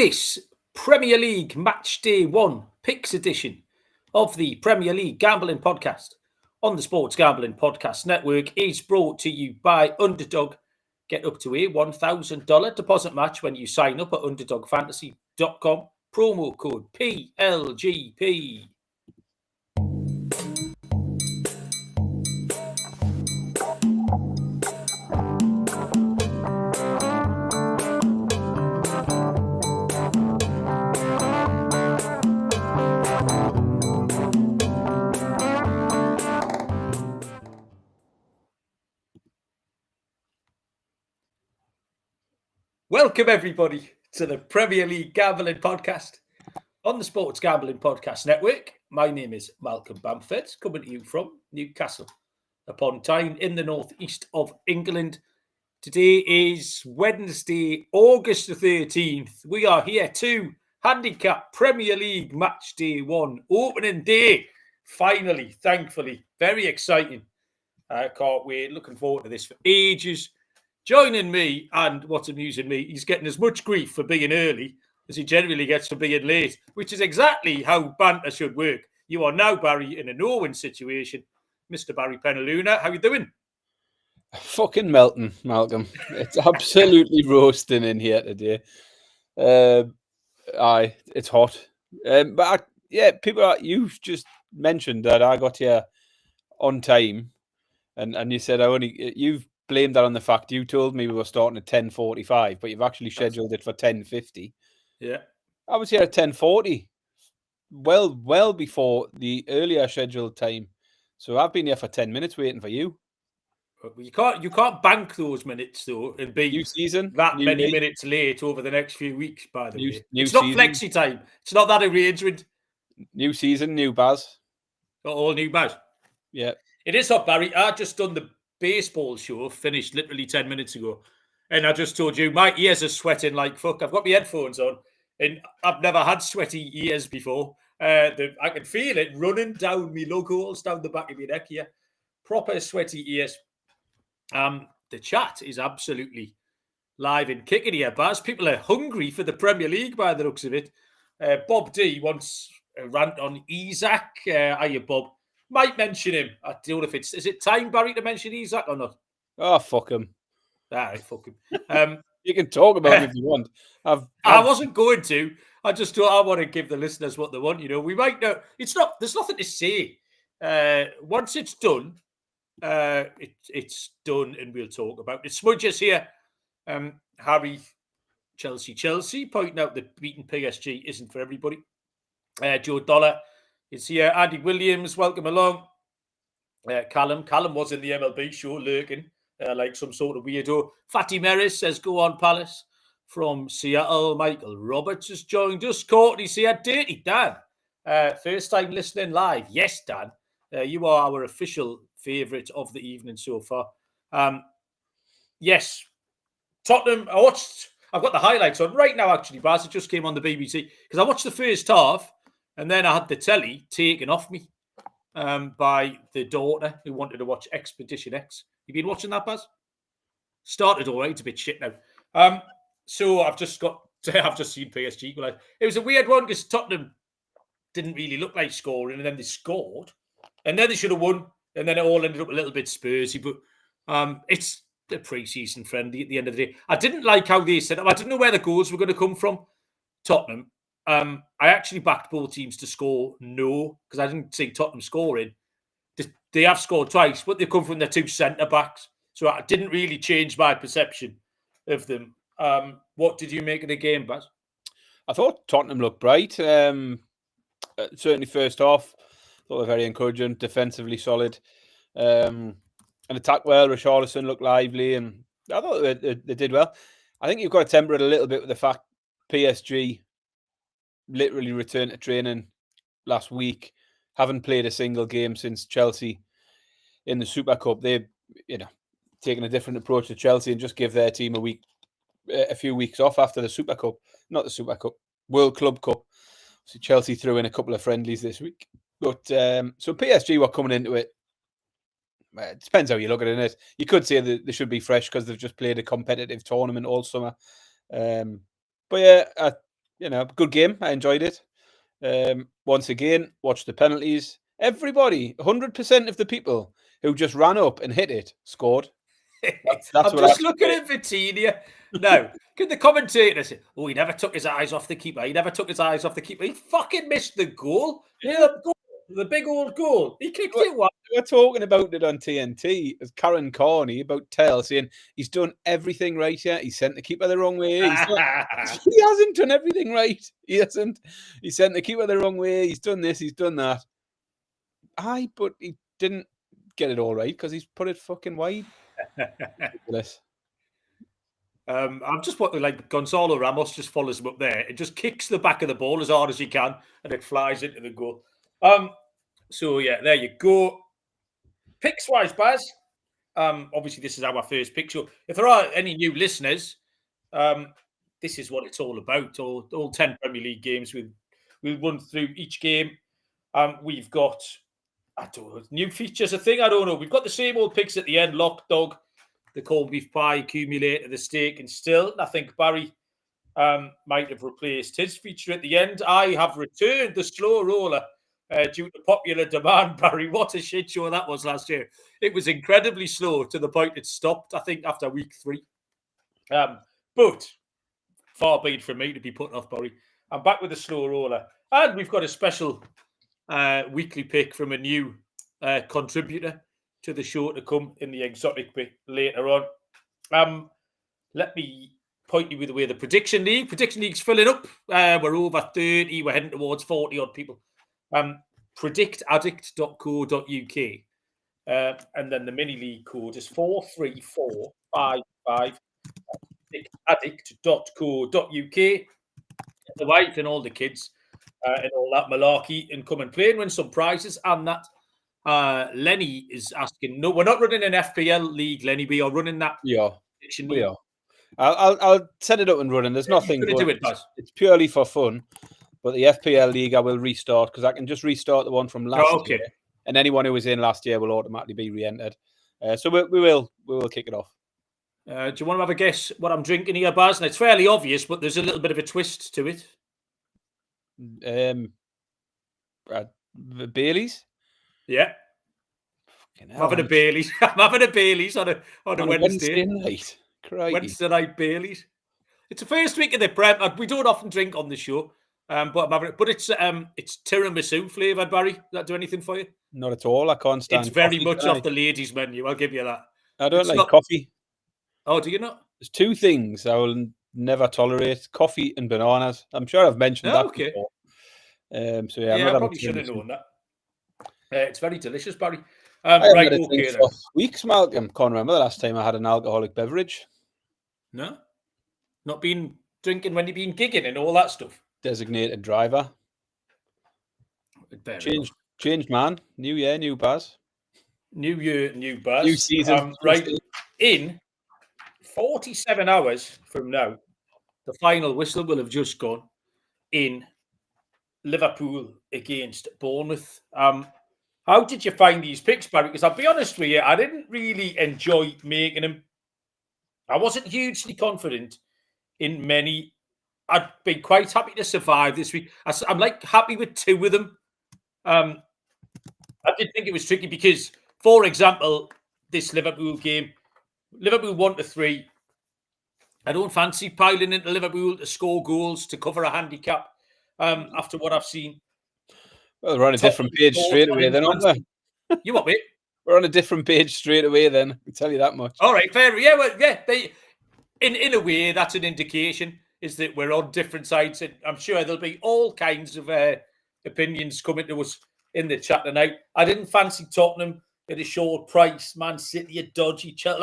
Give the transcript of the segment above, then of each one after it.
This Premier League Match Day 1 Picks edition of the Premier League Gambling Podcast on the Sports Gambling Podcast Network is brought to you by Underdog. Get up to a $1,000 deposit match when you sign up at underdogfantasy.com. Promo code PLGP. Welcome, everybody, to the Premier League Gambling Podcast on the Sports Gambling Podcast Network. My name is Malcolm Bamford, coming to you from Newcastle upon Tyne in the northeast of England. Today is Wednesday, August the 13th. We are here to handicap Premier League Match Day 1, opening day. Finally, thankfully, very exciting. I can't wait. Looking forward to this for ages. Joining me, and what's amusing me, he's getting as much grief for being early as he generally gets for being late, which is exactly how banter should work. You are now, Barry, in a no-win situation. Mr. Barry Penaluna, how you doing? Fucking melting, Malcolm. It's absolutely roasting in here today. It's hot. You've just mentioned that I got here on time, and you said you've blamed that on the fact you told me we were starting at 10:45, but you've actually scheduled it for 10:50. Yeah. I was here at 10:40, well before the earlier scheduled time. So I've been here for 10 minutes waiting for you. You can't bank those minutes, though, and be new season, that new many league. minutes late over the next few weeks, by the way. New It's not season. flexi time. It's not that arrangement. New season, new Baz. All new Baz. Yeah. It is hot, Barry. I just done the baseball show, finished literally 10 minutes ago. And I just told you, my ears are sweating like fuck. I've got my headphones on, and I've never had sweaty ears before. I can feel it running down my lug holes, down the back of my neck here. Proper sweaty ears. The chat is absolutely live and kicking here, Baz. People are hungry for the Premier League by the looks of it. Bob D wants a rant on Isaac. Hiya, Bob. Might mention him. I don't know if is it time, Barry, to mention Isaac or not? Oh, fuck him. All right, fuck him. You can talk about him if you want. I wasn't going to. I just thought I want to give the listeners what they want. You know, we might know. There's nothing to say. Once it's done, it's done, and we'll talk about it. Smudges here. Harry, Chelsea, pointing out that beating PSG isn't for everybody. Joe Dollar is here. Andy Williams, welcome along. Callum was in the MLB show lurking like some sort of weirdo. Fatty Merris says, go on, Palace. From Seattle, Michael Roberts has joined us. Courtney's here. Dirty Dan, first time listening live. Yes, Dan, you are our official favourite of the evening so far. Yes, Tottenham, I've got the highlights on right now, actually, Baz. It just came on the BBC because I watched the first half and then I had the telly taken off me by the daughter who wanted to watch Expedition X. You been watching that, Baz? Started all right. It's a bit shit now. So I've just seen PSG. It was a weird one because Tottenham didn't really look like scoring, and then they scored, and then they should have won, and then it all ended up a little bit Spursy. But it's the pre-season friendly at the end of the day. I didn't like how they set up. I didn't know where the goals were going to come from. Tottenham. I actually backed both teams to score no, because I didn't see Tottenham scoring. They have scored twice, but they've come from their two centre-backs. So I didn't really change my perception of them. What did you make of the game, Baz? I thought Tottenham looked bright. Certainly first half. Thought they were very encouraging, defensively solid. And attack well. Richarlison looked lively, and I thought they did well. I think you've got to temper it a little bit with the fact PSG literally returned to training last week, haven't played a single game since Chelsea in the Super Cup. They've taken a different approach to Chelsea and just give their team a few weeks off after the Super Cup, not the Super Cup, World Club Cup. So Chelsea threw in a couple of friendlies this week, but so PSG were coming into it. It depends how you look at it. You could say that they should be fresh because they've just played a competitive tournament all summer. But yeah, good game. I enjoyed it. Once again, watched the penalties. Everybody, 100% of the people who just ran up and hit it scored. That's I'm what just looking at Vitinha. Now, can the commentator say, "Oh, he never took his eyes off the keeper. He never took his eyes off the keeper. He fucking missed the goal. Yeah, the big old goal. He kicked it one." We're talking about it on TNT as Karen Corney about Tell saying he's done everything right here. He sent the keeper the wrong way. He hasn't done everything right. He hasn't. He sent the keeper the wrong way. He's done this. He's done that. But he didn't get it all right because he's put it fucking wide. Ridiculous. I'm just watching like Gonzalo Ramos just follows him up there. It just kicks the back of the ball as hard as he can, and it flies into the goal. So yeah, there you go. Picks wise, Baz. Obviously, this is our first pick. So if there are any new listeners, this is what it's all about. All 10 Premier League games. We'll run through each game. We've got new features. I don't know. We've got the same old picks at the end. Lock dog, the corned beef pie, accumulator, the steak, and still. I think Barry might have replaced his feature at the end. I have returned the slow roller due to popular demand, Barry. What a shit show that was last year. It was incredibly slow to the point it stopped, I think, after week 3. But far be it from me to be put off, Barry. I'm back with the slow roller. And we've got a special weekly pick from a new contributor to the show to come in the exotic bit later on. Let me point you with the way the Prediction League. Prediction League's filling up. We're over 30. We're heading towards 40 odd people. Predictaddict.co.uk. And then the mini league code is 43455. Predictaddict.co.uk. The wife and all the kids and all that malarkey and come and play and win some prizes. And that Lenny is asking, no, we're not running an FPL league, Lenny. We are running that. We are. I'll set it up and running. There's nothing to do it, Baz. It's purely for fun. But the FPL league I will restart because I can just restart the one from last year. And anyone who was in last year will automatically be re-entered. So we will kick it off. Do you want to have a guess what I'm drinking here, Baz? And it's fairly obvious, but there's a little bit of a twist to it. Bailey's? Yeah. I'm having a Bailey's. I'm having a Bailey's on a Wednesday night. Wednesday night Bailey's. It's the first week of the Prem. We don't often drink on the show, but I'm having it. But it's tiramisu flavoured, Barry. Does that do anything for you? Not at all. I can't stand. It's very much off the ladies' menu. I'll give you that. I don't like coffee. Oh, do you not? There's 2 things I will never tolerate: coffee and bananas. I'm sure I've mentioned that before. So yeah, I probably should have known that. It's very delicious, Barry. Right, okay. For weeks, Malcolm. Can't remember the last time I had an alcoholic beverage. No, not been drinking when you've been gigging and all that stuff. Designated driver. Changed man. New year, new Baz. New year, new Baz. New season. Right. In 47 hours from now, the final whistle will have just gone in Liverpool against Bournemouth. How did you find these picks, Barry? Because I'll be honest with you, I didn't really enjoy making them. I wasn't hugely confident in many. I'd be quite happy to survive this week. I'm happy with 2 of them. I did think it was tricky because, for example, this Liverpool game, Liverpool 1-3. I don't fancy piling into Liverpool to score goals to cover a handicap after what I've seen. Well, we're on a different page straight away then, aren't we? You what, mate? We're on a different page straight away then. I can tell you that much. All right, fair. Yeah, well, yeah. In a way, that's an indication is that we're on different sides. And I'm sure there'll be all kinds of opinions coming to us in the chat tonight. I didn't fancy Tottenham at a short price. Man City, a dodgy chat.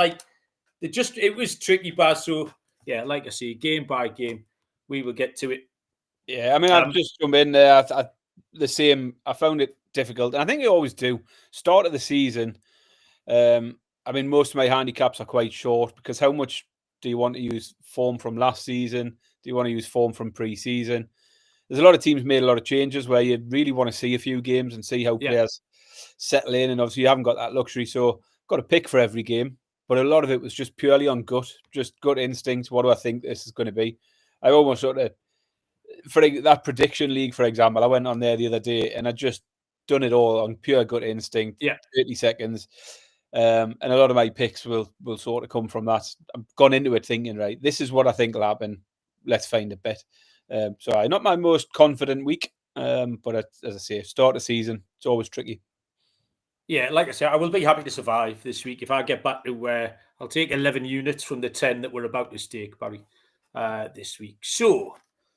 It was tricky, Baz. So, yeah, like I say, game by game, we will get to it. Yeah, I mean, I'll just jump in there. I found it difficult, and I think you always do. Start of the season, I mean, most of my handicaps are quite short because how much do you want to use form from last season? Do you want to use form from pre-season? There's a lot of teams made a lot of changes where you really want to see a few games and see how players settle in, and obviously you haven't got that luxury, so got a pick for every game. But a lot of it was just purely on gut instinct. What do I think this is going to be? I almost sort of for that prediction league, for example, I went on there the other day and I just done it all on pure gut instinct. Yeah. 30 seconds. And a lot of my picks will sort of come from that. I've gone into it thinking, right, this is what I think will happen. Let's find a bet. So not my most confident week, but as I say, start the season, it's always tricky. Yeah, like I said, I will be happy to survive this week if I get back to where I'll take 11 units from the 10 that we're about to stake, Barry, this week. So,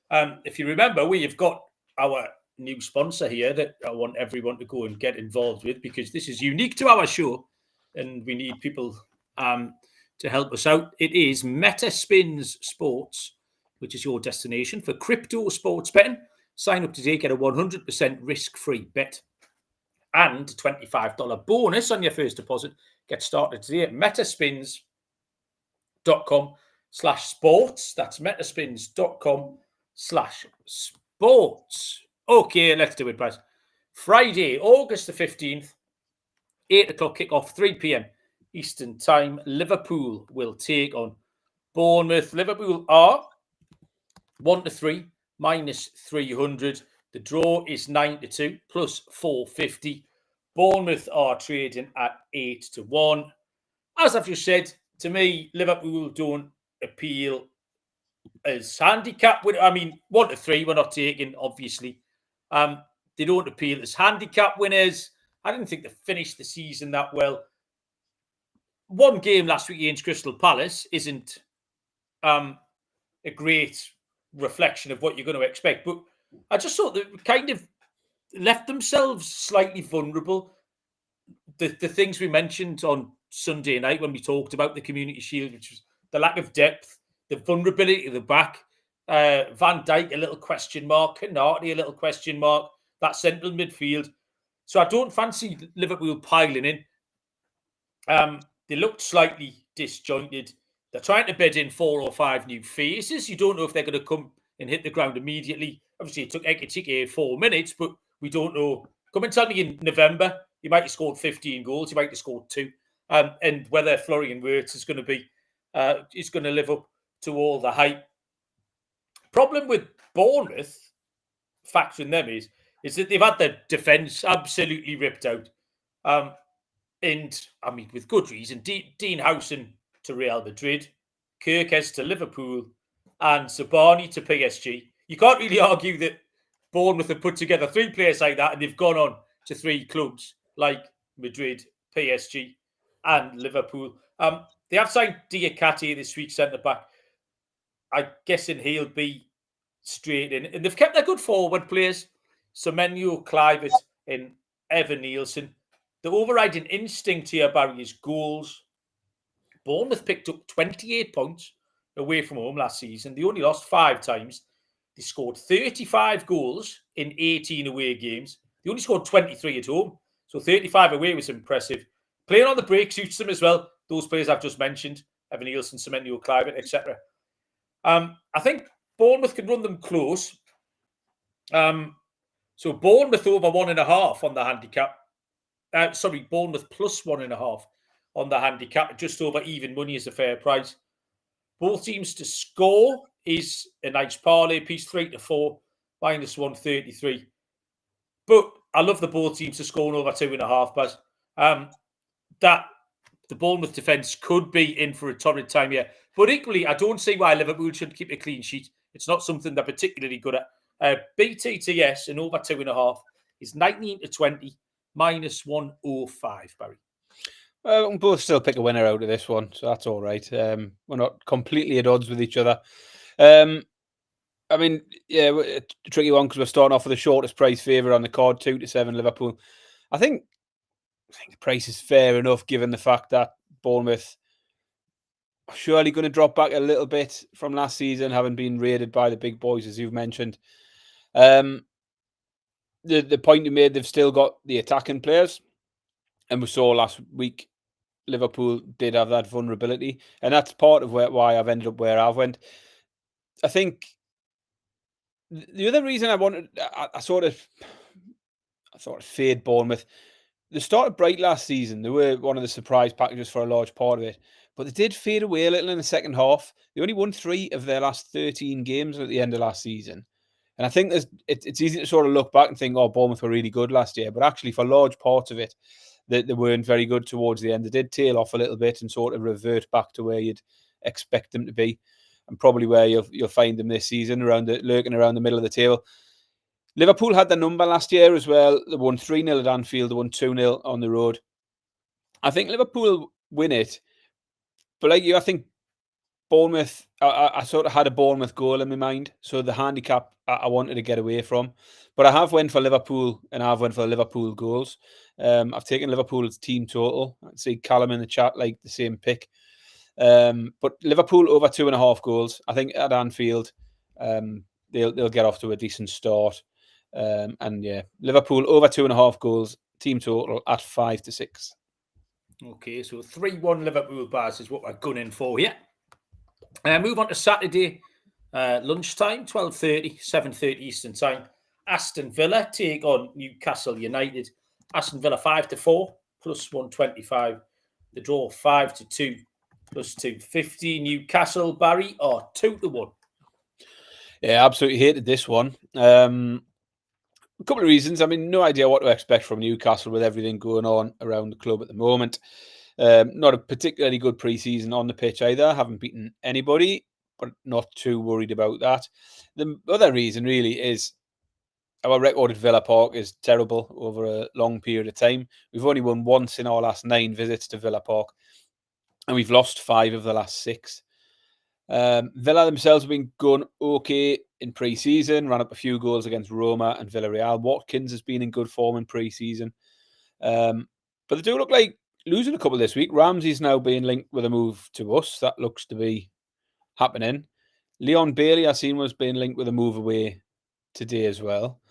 if you remember, we have got our new sponsor here that I want everyone to go and get involved with, because this is unique to our show and we need people to help us out. It is Metaspins Sports, which is your destination for crypto sports betting. Sign up today, get a 100% risk-free bet and $25 bonus on your first deposit. Get started today at metaspins.com/sports. That's metaspins.com/sports. Okay, let's do it, guys. Friday, August the 15th, 8 o'clock kickoff, 3 p.m. Eastern Time. Liverpool will take on Bournemouth. Liverpool are 1-3, -300. The draw is 9-2, plus 450. Bournemouth are trading at 8-1. As I've just said, to me, Liverpool don't appeal as handicap. I mean, 1-3, we're not taking, obviously. They don't appeal as handicap winners. I didn't think they finished the season that well. One game last week against Crystal Palace isn't a great reflection of what you're going to expect, but I just thought they kind of left themselves slightly vulnerable. The things we mentioned on Sunday night when we talked about the Community Shield, which was the lack of depth, the vulnerability of the back, Van Dijk, a little question mark, Canati, a little question mark, that central midfield. So I don't fancy Liverpool piling in. They looked slightly disjointed. They're trying to bed in 4 or 5 new faces. You don't know if they're going to come and hit the ground immediately. Obviously, it took Ekitike 4 minutes, but we don't know. Come and tell me in November, he might have scored 15 goals. He might have scored 2. And whether Florian Wirtz is going to be, is going to live up to all the hype. Problem with Bournemouth, factoring them is that they've had their defence absolutely ripped out. And, I mean, with good reason. Dean Howson to Real Madrid, Kirkes to Liverpool, and Sabani to PSG. You can't really argue that Bournemouth have put together 3 players like that and they've gone on to 3 clubs like Madrid, PSG, and Liverpool. They have signed Diakate this week, centre-back. I'm guessing he'll be straight in. And they've kept their good forward players. Semenyo, Clivert, and Evan Nielsen. The overriding instinct here, Barry, is goals. Bournemouth picked up 28 points away from home last season. They only lost 5 times. They scored 35 goals in 18 away games. They only scored 23 at home. So 35 away was impressive. Playing on the break suits them as well. Those players I've just mentioned, Evan Nielsen, Semenyo, Clivert, etc. I think Bournemouth can run them close. So Bournemouth over 1.5 on the handicap. Bournemouth plus 1.5 on the handicap. Just over even money is a fair price. Both teams to score is a nice parlay piece, 3-4, -133. But I love the both teams to score over 2.5. But that the Bournemouth defence could be in for a torrid time here. But equally, I don't see why Liverpool should keep a clean sheet. It's not something they're particularly good at. BTTS and over 2.5 is 19-20, -105, Barry. Well, we can both still pick a winner out of this one, so that's all right. We're not completely at odds with each other. I mean, yeah, a tricky one because we're starting off with the shortest price favourite on the card, 2-7 Liverpool. I think the price is fair enough given the fact that Bournemouth are surely going to drop back a little bit from last season, having been raided by the big boys, as you've mentioned. The point you made, they've still got the attacking players. And we saw last week, Liverpool did have that vulnerability. And that's part of why I've ended up where I've went. I think the other reason I sort of fade Bournemouth. They started bright last season. They were one of the surprise packages for a large part of it. But they did fade away a little in the second half. They only won 3 of their last 13 games at the end of last season. And I think it's easy to sort of look back and think, oh, Bournemouth were really good last year. But actually, for large parts of it, they weren't very good towards the end. They did tail off a little bit and sort of revert back to where you'd expect them to be, and probably where you'll find them this season, lurking around the middle of the table. Liverpool had the number last year as well. They won 3-0 at Anfield. They won 2-0 on the road. I think Liverpool win it. But like you, I think Bournemouth, I sort of had a Bournemouth goal in my mind. So the handicap I wanted to get away from. But I have went for Liverpool, and I've went for Liverpool goals. I've taken Liverpool's team total. I see Callum in the chat like the same pick. But Liverpool over 2.5 goals. I think at Anfield, they'll get off to a decent start. And yeah, Liverpool over 2.5 goals, team total at 5-6. Okay, so 3-1 Liverpool bars is what we're gunning for here. Move on to Saturday lunchtime, 12:30, 7:30 Eastern time. Aston Villa take on Newcastle United. Aston Villa 5-4 plus 125. The draw 5-2 plus 250. Newcastle, Barry, are 2-1. Yeah, absolutely hated this one. A couple of reasons. I mean, no idea what to expect from Newcastle with everything going on around the club at the moment. Not a particularly good pre-season on the pitch either. Haven't beaten anybody, but not too worried about that. The other reason really is our record at Villa Park is terrible over a long period of time. We've only won once in our last 9 visits to Villa Park, and we've lost 5 of the last 6. Villa themselves have been going okay in pre-season, ran up a few goals against Roma and Villarreal. Watkins has been in good form in pre-season. But they do look like losing a couple this week. Ramsey's now being linked with a move to us. That looks to be happening. Leon Bailey, I seen, was being linked with a move away today as well.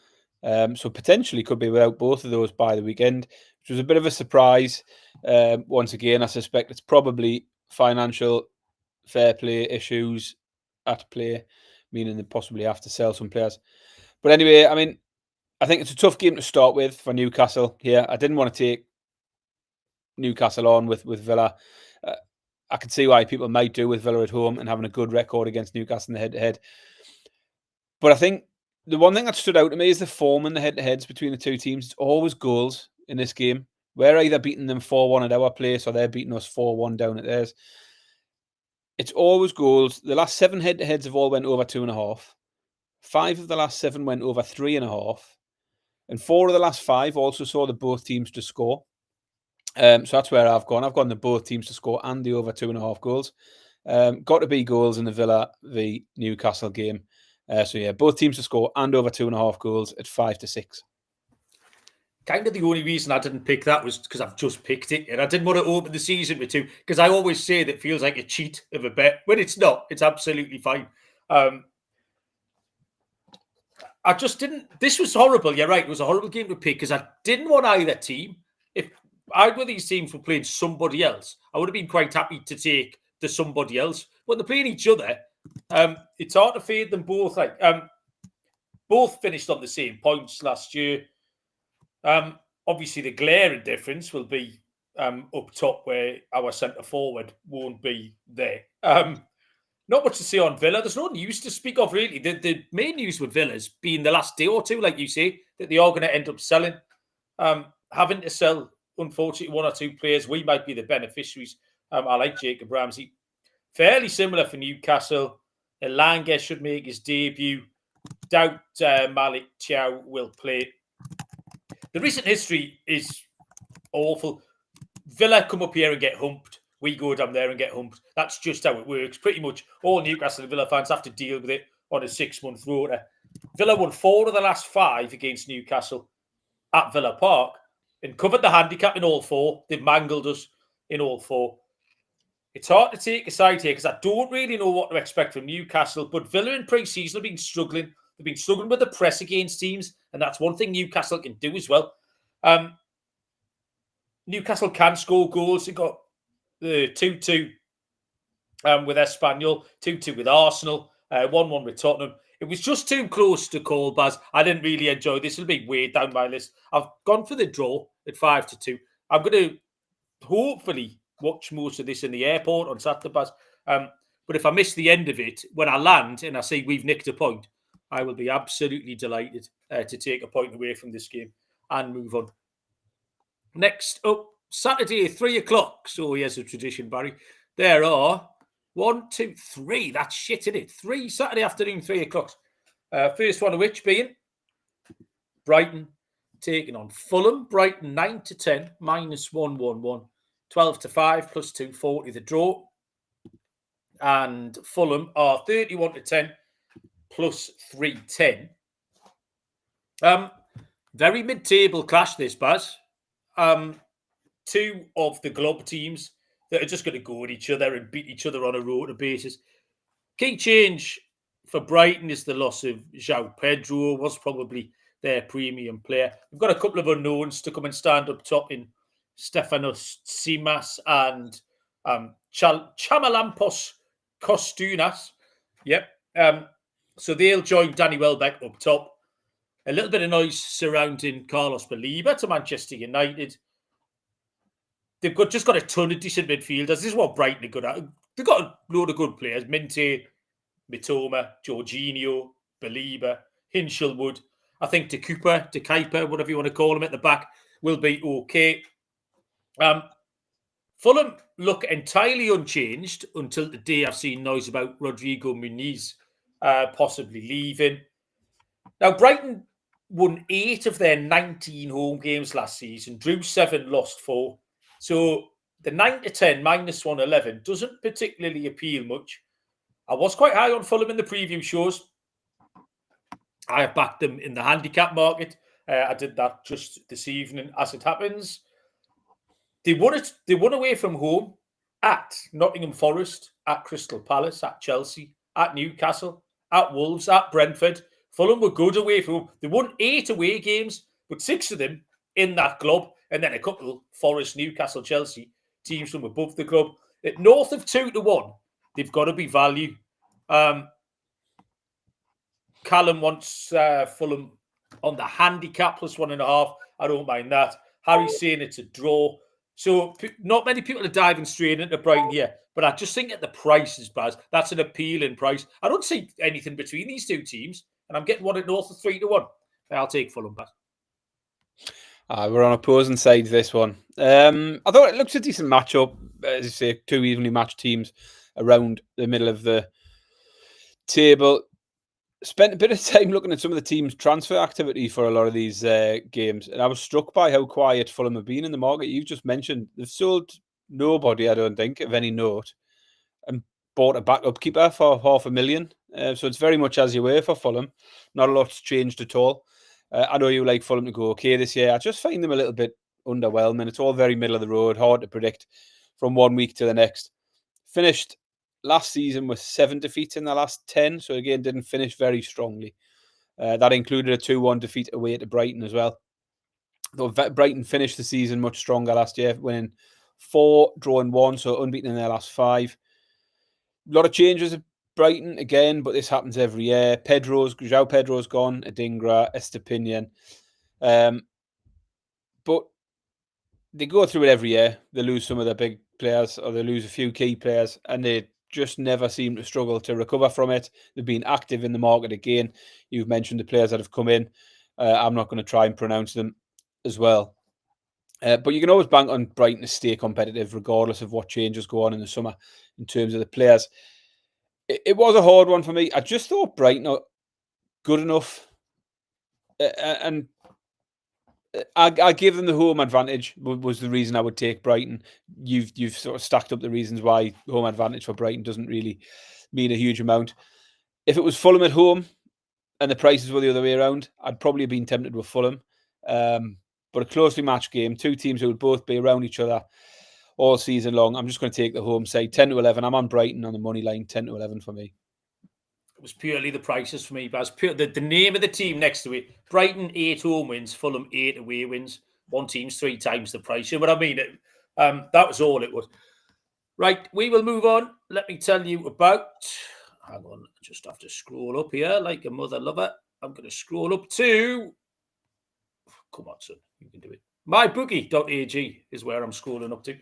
So potentially could be without both of those by the weekend, which was a bit of a surprise. Once again, I suspect it's probably financial fair play issues at play, meaning they possibly have to sell some players. But anyway, I mean, I think it's a tough game to start with for Newcastle here. I didn't want to take Newcastle on with Villa. I could see why people might do with Villa at home and having a good record against Newcastle in the head-to-head. But I think the one thing that stood out to me is the form in the head-to-heads between the two teams. It's always goals in this game. We're either beating them 4-1 at our place or they're beating us 4-1 down at theirs. It's always goals. The last 7 head-to-heads have all went over 2.5. 5 of the last 7 went over 3.5. And 4 of the last 5 also saw the both teams to score. So that's where I've gone. I've gone the both teams to score and the over 2.5 goals. Got to be goals in the Villa v Newcastle game. So yeah, both teams to score and over 2.5 goals at 5-6. Kind of the only reason I didn't pick that was because I've just picked it, and I didn't want to open the season with 2, because I always say that feels like a cheat of a bet when it's not. It's absolutely fine. I just didn't. This was horrible. You're right. It was a horrible game to pick because I didn't want either team. If either of these teams were playing somebody else, I would have been quite happy to take the somebody else. When they're playing each other, it's hard to fade them both. Like both finished on the same points last year. Obviously, the glaring difference will be up top where our centre forward won't be there. Not much to say on Villa. There's no news to speak of, really. The main news with Villa's been the last day or two, like you say, that they are going to end up selling. Having to sell, unfortunately, 1 or 2 players. We might be the beneficiaries. I like Jacob Ramsey. Fairly similar for Newcastle. Elanga should make his debut. Doubt Malik Chow will play. The recent history is awful. Villa come up here and get humped. We go down there and get humped. That's just how it works. Pretty much all Newcastle and Villa fans have to deal with it on a 6-month rota. Villa won 4 of the last 5 against Newcastle at Villa Park and covered the handicap in all 4. They've mangled us in all 4. It's hard to take a side here because I don't really know what to expect from Newcastle, but Villa in pre-season have been struggling. They've been struggling with the press against teams, and that's one thing Newcastle can do as well. Newcastle can score goals. They got the 2-2 with Espanyol, 2-2 with Arsenal, 1-1 with Tottenham. It was just too close to call, Baz. I didn't really enjoy this. It'll be way down my list. I've gone for the draw at 5-2. I'm going to hopefully watch most of this in the airport on Saturday, Baz. But if I miss the end of it, when I land and I see we've nicked a point, I will be absolutely delighted to take a point away from this game and move on. Next up, Saturday, 3 o'clock. So here's a tradition, Barry. There are 1, 2, 3. That's shit, isn't it? 3 Saturday afternoon, 3 o'clock. First one of which being Brighton taking on Fulham. Brighton 9-10, -111. 12-5, +240 the draw. And Fulham are 31-10, +310. Very mid-table clash this, Baz. Two of the club teams that are just going to go at each other and beat each other on a rota basis. Key change for Brighton is the loss of João Pedro, was probably their premium player. We've got a couple of unknowns to come and stand up top in Stefanos Tsimas and Chamalampos Kostunas. Yep. So they'll join Danny Welbeck up top. A little bit of noise surrounding Carlos Baleba to Manchester United. They've just got a ton of decent midfielders. This is what Brighton are good at. They've got a load of good players. Minte, Mitoma, Jorginho, Baleba, Hinchelwood. I think De Kuyper, whatever you want to call him at the back, will be okay. Fulham look entirely unchanged until today. I've seen noise about Rodrigo Muniz possibly leaving. Now, Brighton won 8 of their 19 home games last season, drew 7, lost 4. So the 9-10, -111 doesn't particularly appeal much. I was quite high on Fulham in the preview shows. I have backed them in the handicap market. I did that just this evening, as it happens. They won away from home at Nottingham Forest, at Crystal Palace, at Chelsea, at Newcastle, at Wolves, at Brentford. Fulham were good away from home. They won 8 away games, but 6 of them in that club, and then a couple, Forest, Newcastle, Chelsea, teams from above the club. At north of 2-1, they've got to be value. Callum wants Fulham on the handicap +1.5. I don't mind that. Harry's saying it's a draw. So not many people are diving straight into Brighton here, but I just think at the prices, Baz, that's an appealing price. I don't see anything between these two teams, and I'm getting one at north of 3-1. I'll take Fulham, Baz. We're on opposing sides this one. I thought it looks a decent matchup. As you say, two evenly matched teams around the middle of the table. Spent a bit of time looking at some of the teams' transfer activity for a lot of these games, and I was struck by how quiet Fulham have been in the market. You've just mentioned they've sold nobody, I don't think, of any note, and bought a backup keeper for $500,000. So it's very much as you were for Fulham. Not a lot's changed at all. I know you like Fulham to go okay this year. I just find them a little bit underwhelming. It's all very middle of the road, hard to predict from one week to the next. Finished last season with 7 defeats in the last 10. So again, didn't finish very strongly. That included a 2-1 defeat away to Brighton as well. Though Brighton finished the season much stronger last year, winning 4, drawing 1, so unbeaten in their last 5. A lot of changes at Brighton again, but this happens every year. João Pedro's gone, Adingra, Estepinian. But they go through it every year. They lose some of their big players, or they lose a few key players, and they just never seem to struggle to recover from it. They've been active in the market again. You've mentioned the players that have come in. I'm not going to try and pronounce them as well. But you can always bank on Brighton to stay competitive regardless of what changes go on in the summer in terms of the players. It was a hard one for me. I just thought Brighton are good enough. And I give them the home advantage was the reason I would take Brighton. You've sort of stacked up the reasons why home advantage for Brighton doesn't really mean a huge amount. If it was Fulham at home and the prices were the other way around, I'd probably have been tempted with Fulham. But a closely matched game, two teams who would both be around each other all season long. I'm just going to take the home side, 10-11. I'm on Brighton on the money line, 10-11 for me. It was purely the prices for me, but the name of the team next to it. Brighton 8 home wins, Fulham 8 away wins. One team's 3 times the price. You know what I mean? That was all it was. Right, we will move on. Let me tell you about... Hang on, I just have to scroll up here like a mother lover. I'm going to scroll up to... Come on, son. You can do it. MyBookie.ag is where I'm scrolling up to.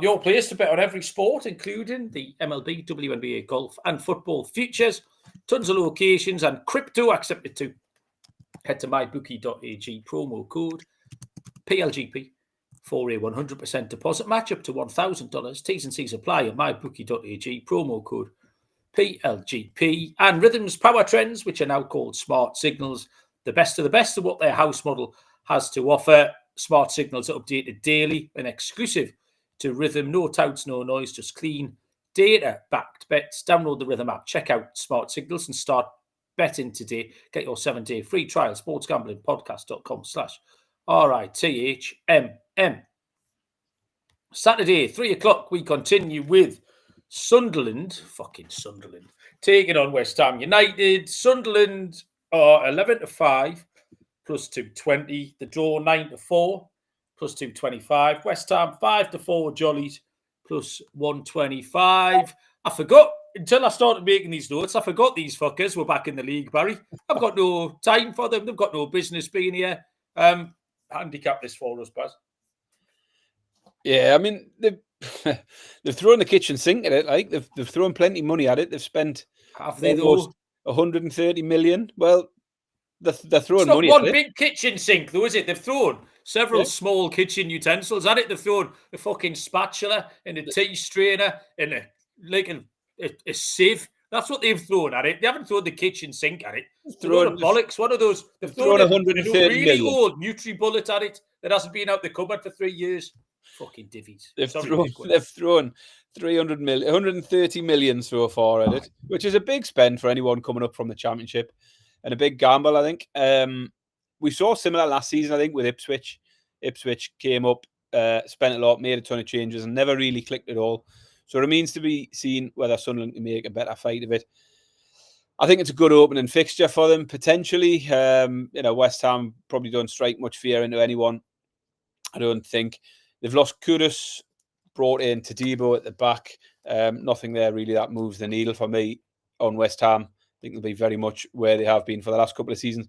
Your place to bet on every sport, including the MLB, WNBA, golf, and football futures. Tons of locations and crypto accepted too. Head to mybookie.ag, promo code PLGP for a 100% deposit match up to $1,000. T's and C's apply at mybookie.ag, promo code PLGP. And Rhythm's Power Trends, which are now called Smart Signals, the best of what their house model has to offer. Smart Signals are updated daily and exclusive to Rhythm. No touts, no noise, just clean data-backed bets. Download the Rhythm app, check out Smart Signals and start betting today. Get your 7-day free trial. sportsgamblingpodcast.com/RITHMM. Saturday, 3 o'clock, we continue with Sunderland. Fucking Sunderland. Taking on West Ham United. Sunderland are 11-5 plus 220. The draw 9-4 plus 225. West Ham 5-4 Jollies plus 125. I forgot, until I started making these notes, I forgot these fuckers were back in the league, Barry. I've got no time for them. They've got no business being here. Handicap this for us, Baz. Yeah, I mean, they've thrown the kitchen sink at it. Like they've thrown plenty of money at it. They've spent Have they though? 130 million. Well, they're throwing money at it. It's not one big kitchen sink, though, is it? They've thrown several small kitchen utensils at it. They've thrown a fucking spatula and a tea strainer and a sieve. That's what they've thrown at it. They haven't thrown the kitchen sink at it. Thrown bollocks. One of those. They've thrown a 130 really million. old Nutri-Bullet at it that hasn't been out the cupboard for 3 years. Fucking divvies. They've thrown 130 million so far at it, which is a big spend for anyone coming up from the Championship and a big gamble, I think. We saw similar last season, I think, with Ipswich. Ipswich came up, spent a lot, made a ton of changes and never really clicked at all. So it remains to be seen whether Sunderland can make a better fight of it. I think it's a good opening fixture for them, potentially. West Ham probably don't strike much fear into anyone. I don't think. They've lost Kudus, brought in Tadibo at the back. Nothing there really that moves the needle for me on West Ham. I think they'll be very much where they have been for the last couple of seasons.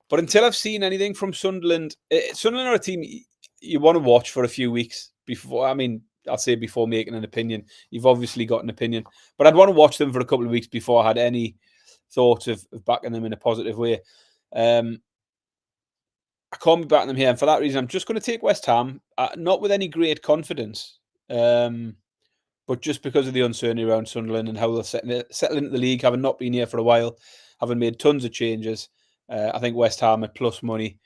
But until I've seen anything from Sunderland, Sunderland are a team you want to watch for a few weeks before. I mean, I'll say before making an opinion. You've obviously got an opinion, but I'd want to watch them for a couple of weeks before I had any thoughts of backing them in a positive way. I can't be backing them here, and for that reason, I'm just going to take West Ham, not with any great confidence, but just because of the uncertainty around Sunderland and how they'll settle into the league, having not been here for a while, having made tons of changes. I think West Ham at plus money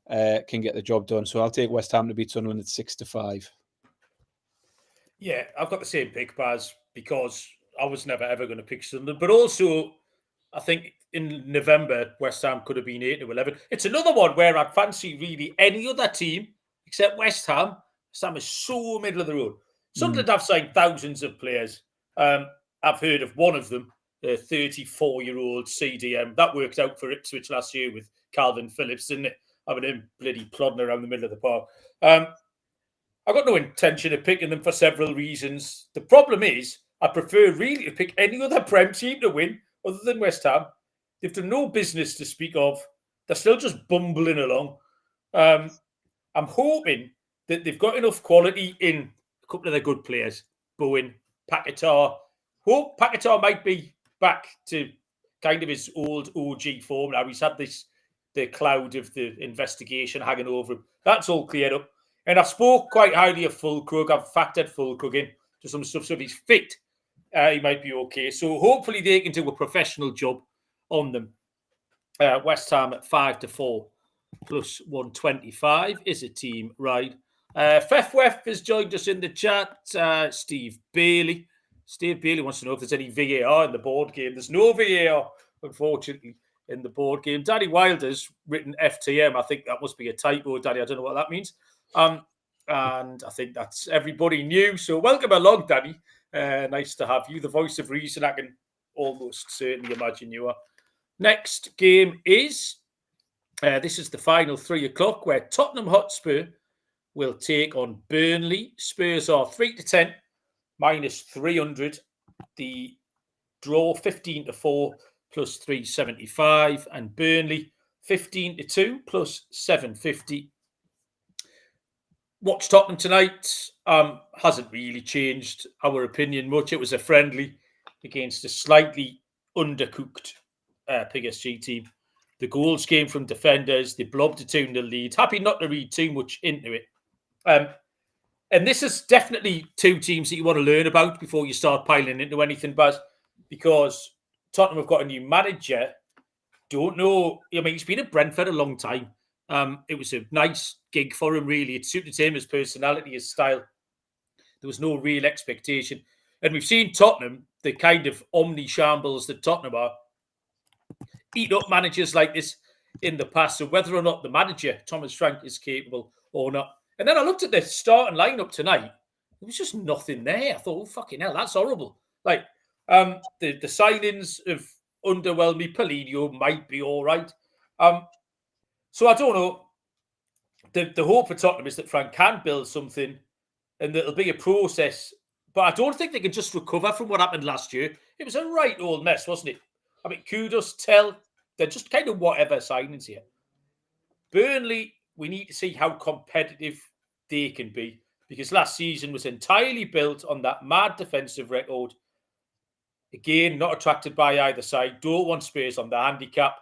can get the job done. So I'll take West Ham to beat Sunderland at 6-5. Yeah, I've got the same pick, Baz, because I was never ever going to pick Sunderland. But also, I think in November, West Ham could have been 8-11. It's another one where I'd fancy really any other team except West Ham. West Ham is so middle of the road. Sunderland have signed thousands of players. I've heard of one of them, a 34-year-old CDM. That worked out for Ipswich last year with Calvin Phillips, didn't it? Having him bloody plodding around the middle of the park. I've got no intention of picking them for several reasons. The problem is, I prefer really to pick any other Prem team to win other than West Ham. They've done no business to speak of. They're still just bumbling along. I'm hoping that they've got enough quality in a couple of their good players. Bowen, Paquetá. Hope Paquetá might be back to kind of his old OG form now. He's had the cloud of the investigation hanging over him. That's all cleared up. And I spoke quite highly of Fulkrug. I've factored Fulkrug in to some stuff. So if he's fit, he might be okay. So hopefully they can do a professional job on them. West Ham at 5-4 plus 125 is a team ride. Fefwef has joined us in the chat. Steve Bailey. Steve Bailey wants to know if there's any VAR in the board game. There's no VAR, unfortunately, in the board game. Danny Wilder's written FTM. I think that must be a typo, Danny. I don't know what that means. And I think that's everybody new. So welcome along, Danny. Nice to have you. The voice of reason, I can almost certainly imagine you are. Next game is, this is the final 3 o'clock, where Tottenham Hotspur will take on Burnley. Spurs are 3-10, minus 300. The draw 15-4 plus 375, and Burnley 15-2 plus 750. Watch Tottenham tonight. Hasn't really changed our opinion much. It was a friendly against a slightly undercooked PSG team. The goals came from defenders. They blobbed a 2-0 lead. Happy not to read too much into it. And this is definitely two teams that you want to learn about before you start piling into anything, Baz, because Tottenham have got a new manager. Don't know. I mean, he's been at Brentford a long time. It was a nice gig for him, really. It suited him, his personality, his style. There was no real expectation. And we've seen Tottenham, the kind of omni-shambles that Tottenham are, eat up managers like this in the past. So whether or not the manager, Thomas Frank, is capable or not. And then I looked at the starting lineup tonight. There was just nothing there. I thought, oh, fucking hell, that's horrible. Like, the signings have underwhelmed me. Polino might be all right. So I don't know. The hope for Tottenham is that Frank can build something and that it'll be a process. But I don't think they can just recover from what happened last year. It was a right old mess, wasn't it? I mean, kudos, they're just kind of whatever signings here. Burnley, we need to see how competitive they can be, because last season was entirely built on that mad defensive record. Again, not attracted by either side. Don't want Spurs on the handicap.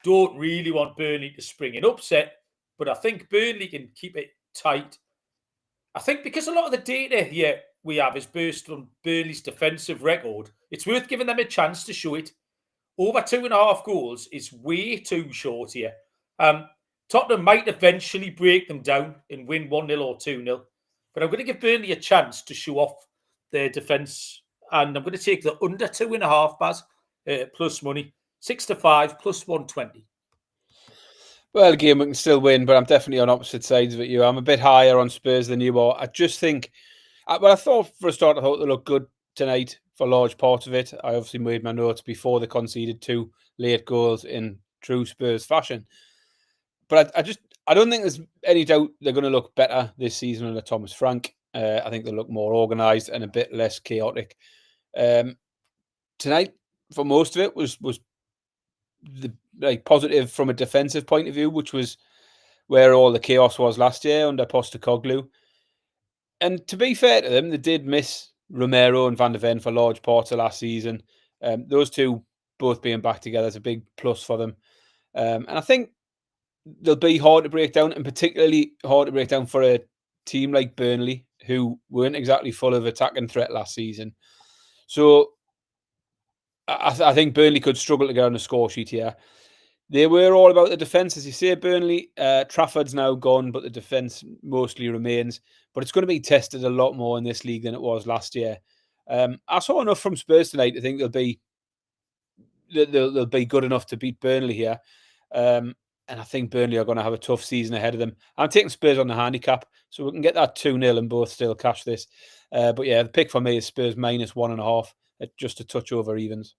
Don't really want Burnley to spring an upset, but I think Burnley can keep it tight. I think because a lot of the data here we have is based on Burnley's defensive record, it's worth giving them a chance to show it. Over 2.5 goals is way too short here. Tottenham might eventually break them down and win 1-0 or 2-0, but I'm going to give Burnley a chance to show off their defence, and I'm going to take the under 2.5, Baz, plus money. 6-5 plus 120. Well, again, we can still win, but I'm definitely on opposite sides of it. I'm a bit higher on Spurs than you are. I just think, well, I thought for a start, I thought they looked good tonight for large parts of it. I obviously made my notes before they conceded 2 late goals in true Spurs fashion. But I don't think there's any doubt they're going to look better this season under Thomas Frank. I think they look more organised and a bit less chaotic. Tonight, for most of it, was positive from a defensive point of view, which was where all the chaos was last year under Postecoglou. And to be fair to them, they did miss Romero and Van de Ven for large parts of last season. Those two both being back together is a big plus for them. And I think they'll be hard to break down, and particularly hard to break down for a team like Burnley, who weren't exactly full of attacking threat last season. So I think Burnley could struggle to get on the score sheet here. They were all about the defence, as you say, Burnley. Trafford's now gone, but the defence mostly remains. But it's going to be tested a lot more in this league than it was last year. I saw enough from Spurs tonight to think they'll be good enough to beat Burnley here. And I think Burnley are going to have a tough season ahead of them. I'm taking Spurs on the handicap, so we can get that 2-0 and both still cash this. But yeah, the pick for me is Spurs minus 1.5 at just a touch over evens.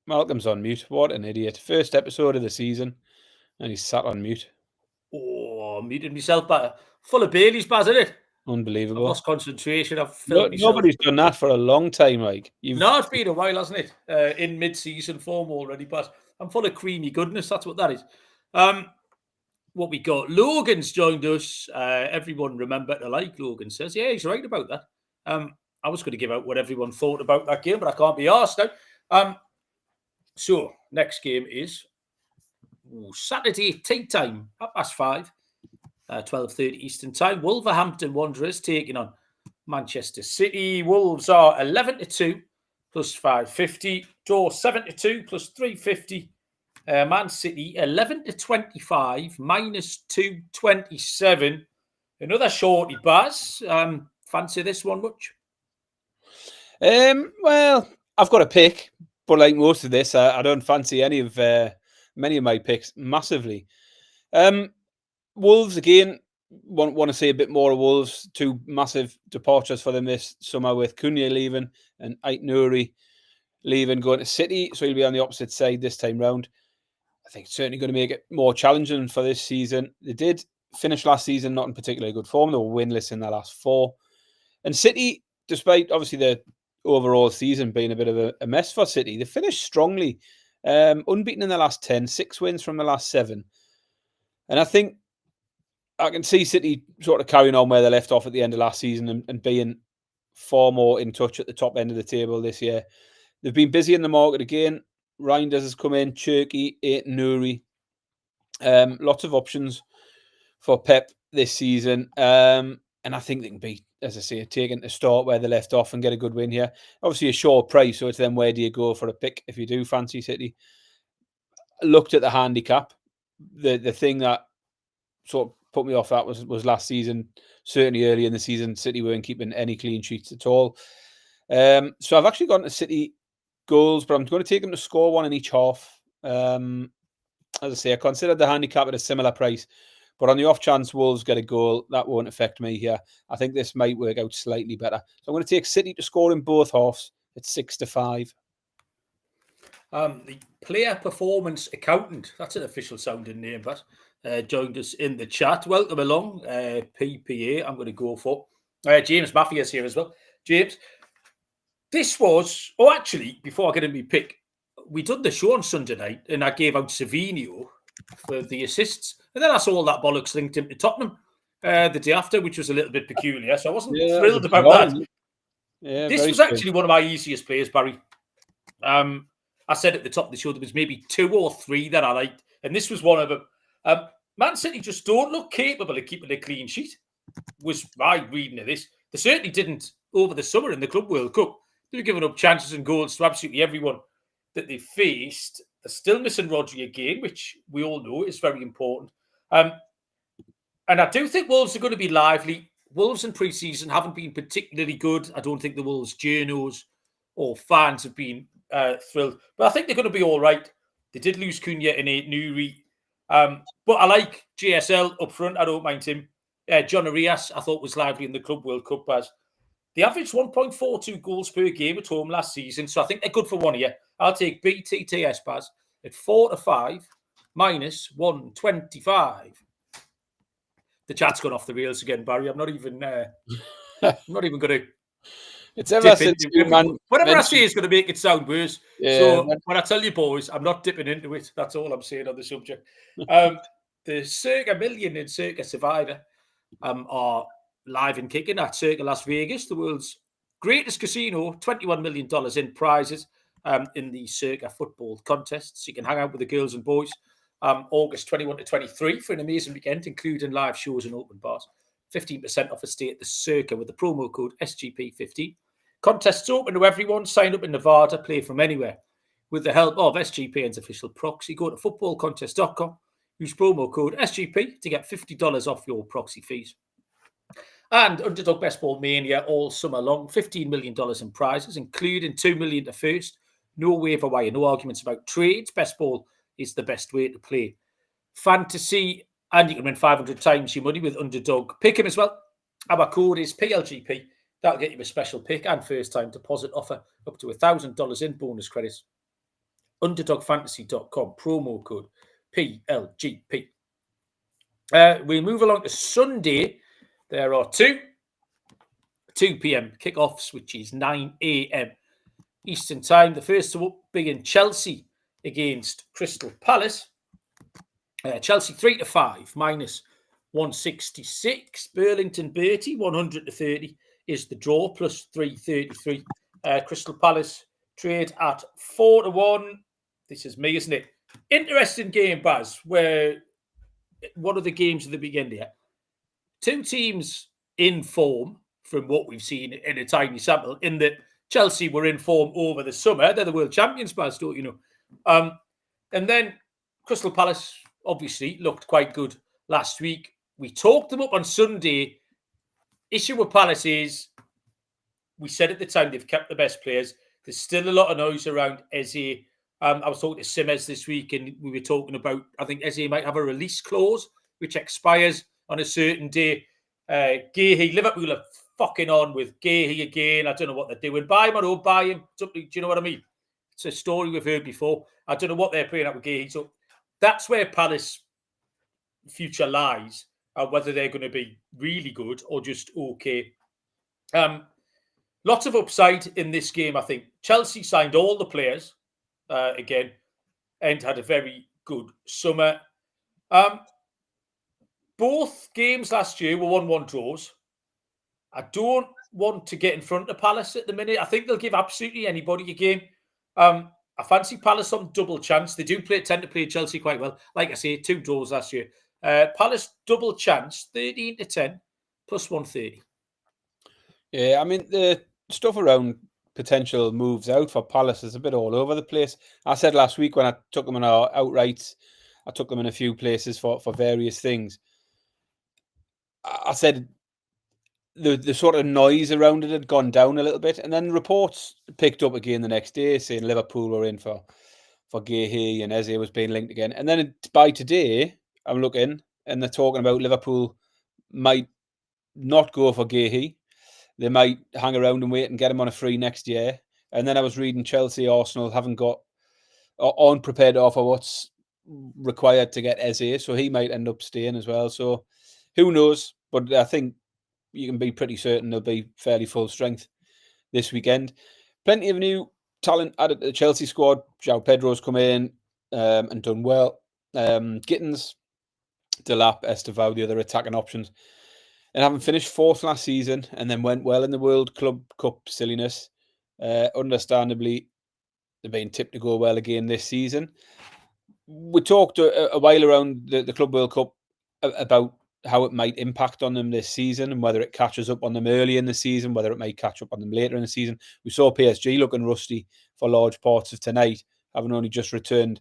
Malcolm's on mute. What an idiot. First episode of the season, and he's sat on mute. Oh, muted myself, but full of Baileys, Baz, isn't it? Unbelievable. I've lost concentration. Nobody's done that for a long time, Mike. No, it's been a while, hasn't it? In mid-season form already, but I'm full of creamy goodness. That's what that is. What we got? Logan's joined us. Everyone remember to like, Logan says. Yeah, he's right about that. I was going to give out what everyone thought about that game, but I can't be asked now. So, next game is Saturday tea time, 5:30, 12:30 Eastern time. Wolverhampton Wanderers taking on Manchester City. Wolves are 11-2 plus 550. Draw 7-2 plus 350. Man City 11-25 minus 227. Another shorty, Baz. Fancy this one much? Well, I've got a pick, but like most of this, I don't fancy any of many of my picks massively. Wolves again. Want to see a bit more of Wolves. 2 massive departures for them this summer with Cunha leaving and Ait-Nouri leaving, going to City. So he'll be on the opposite side this time round. I think it's certainly going to make it more challenging for this season. They did finish last season not in particularly good form. They were winless in their last 4. And City, despite obviously the overall season being a bit of a mess for City, they finished strongly. Unbeaten in the last 10, 6 wins from the last 7. And I think I can see City sort of carrying on where they left off at the end of last season and being far more in touch at the top end of the table this year. They've been busy in the market again. Reinders has come in, Cherky, Nouri. Lots of options for Pep this season. And I think they can be, as I say, taken to start where they left off and get a good win here. Obviously a short price, so it's then where do you go for a pick if you do fancy City? Looked at the handicap. The thing that sort of put me off that was last season, certainly early in the season, City weren't keeping any clean sheets at all. So I've actually gone to City goals, but I'm going to take them to score one in each half. As I say, I considered the handicap at a similar price, but on the off chance Wolves get a goal, that won't affect me here. I think this might work out slightly better. So I'm going to take City to score in both halves at 6-5. The player performance accountant, that's an official sounding name, but joined us in the chat. Welcome along, PPA. I'm going to go for James Maffia is here as well. James, this was, actually, before I get into my pick, we done the show on Sunday night and I gave out Savinho for the assists. And then I saw all that bollocks linked him to Tottenham the day after, which was a little bit peculiar. So I wasn't thrilled about that. Yeah, this was actually one of my easiest players, Barry. I said at the top of the show there was maybe 2 or 3 that I liked, and this was one of them. Man City just don't look capable of keeping a clean sheet, was my reading of this. They certainly didn't over the summer in the Club World Cup. They were giving up chances and goals to absolutely everyone that they faced. They're still missing Rodri again, which we all know is very important. And I do think Wolves are going to be lively. Wolves in pre-season haven't been particularly good. I don't think the Wolves journos or fans have been thrilled. But I think they're going to be all right. They did lose Cunha and Nouri. But I like JSL up front. I don't mind him. John Arias, I thought, was lively in the Club World Cup. They averaged 1.42 goals per game at home last season. So I think they're good for one here. I'll take BTTS, Baz, at 4-5, minus 125. The chat's gone off the rails again, Barry. I'm not even going to. It's ever since whatever I say is going to make it sound worse. Yeah, so when I tell you, boys, I'm not dipping into it. That's all I'm saying on the subject. The circa million in Circa Survivor are live and kicking at Circa Las Vegas, the world's greatest casino. $21 million in prizes in the Circa football contest. So you can hang out with the girls and boys. August 21 to 23 for an amazing weekend, including live shows and open bars. 15% off a stay at the Circa with the promo code SGP15. Contests open to everyone. Sign up in Nevada. Play from anywhere. With the help of SGPN's official proxy, go to footballcontest.com. Use promo code SGP to get $50 off your proxy fees. And Underdog Best Ball Mania all summer long. $15 million in prizes, including $2 million to first. No waiver wire, no arguments about trades. Best Ball is the best way to play fantasy. And you can win 500 times your money with Underdog. Pick him as well. Our code is PLGP. That'll get you a special pick and first-time deposit offer up to $1,000 in bonus credits. UnderdogFantasy.com. Promo code PLGP. We move along to Sunday. There are 2 p.m. kickoffs, which is 9 a.m. Eastern time. The first to begin Chelsea against Crystal Palace. Chelsea 3-5, minus 166. Burlington Bertie 100-30 is the draw, plus 333. Crystal Palace trade at 4-1. This is me, isn't it? Interesting game, Baz. Where one of the games of the weekend here. 2 teams in form from what we've seen in a tiny sample. In that Chelsea were in form over the summer. They're the world champions, Baz, don't you know? And then Crystal Palace obviously looked quite good last week. We talked them up on Sunday. Issue with Palace is, we said at the time, they've kept the best players. There's still a lot of noise around Eze. I was talking to Simez this week and we were talking about, I think Eze might have a release clause which expires on a certain day. Gahey, Liverpool are fucking on with Gahey again. I don't know what they're doing. Buy him or don't buy him. Do you know what I mean? It's a story we've heard before. I don't know what they're playing at with Gahey. So that's where Palace' future lies, whether they're going to be really good or just okay. Lots of upside in this game, I think. Chelsea signed all the players again and had a very good summer. Both games last year were 1-1 draws. I don't one to get in front of Palace at the minute. I think they'll give absolutely anybody a game. I fancy Palace on double chance. They do tend to play Chelsea quite well. Like I say, 2 draws last year. Palace double chance, 13-10, plus 130. Yeah, I mean, the stuff around potential moves out for Palace is a bit all over the place. I said last week when I took them in our outrights, I took them in a few places for various things. I said the sort of noise around it had gone down a little bit, and then reports picked up again the next day saying Liverpool were in for Guehi and Eze was being linked again. And then by today, I'm looking and they're talking about Liverpool might not go for Guehi. They might hang around and wait and get him on a free next year. And then I was reading Chelsea, Arsenal haven't got or aren't prepared to offer what's required to get Eze, so he might end up staying as well. So who knows? But I think you can be pretty certain they'll be fairly full strength this weekend. Plenty of new talent added to the Chelsea squad. João Pedro's come in and done well. Gittins, Delap, Estevao, the other attacking options. And having finished 4th last season and then went well in the World Club Cup silliness, understandably, they're being tipped to go well again this season. We talked a while around the Club World Cup about how it might impact on them this season and whether it catches up on them early in the season, whether it might catch up on them later in the season. We saw PSG looking rusty for large parts of tonight, having only just returned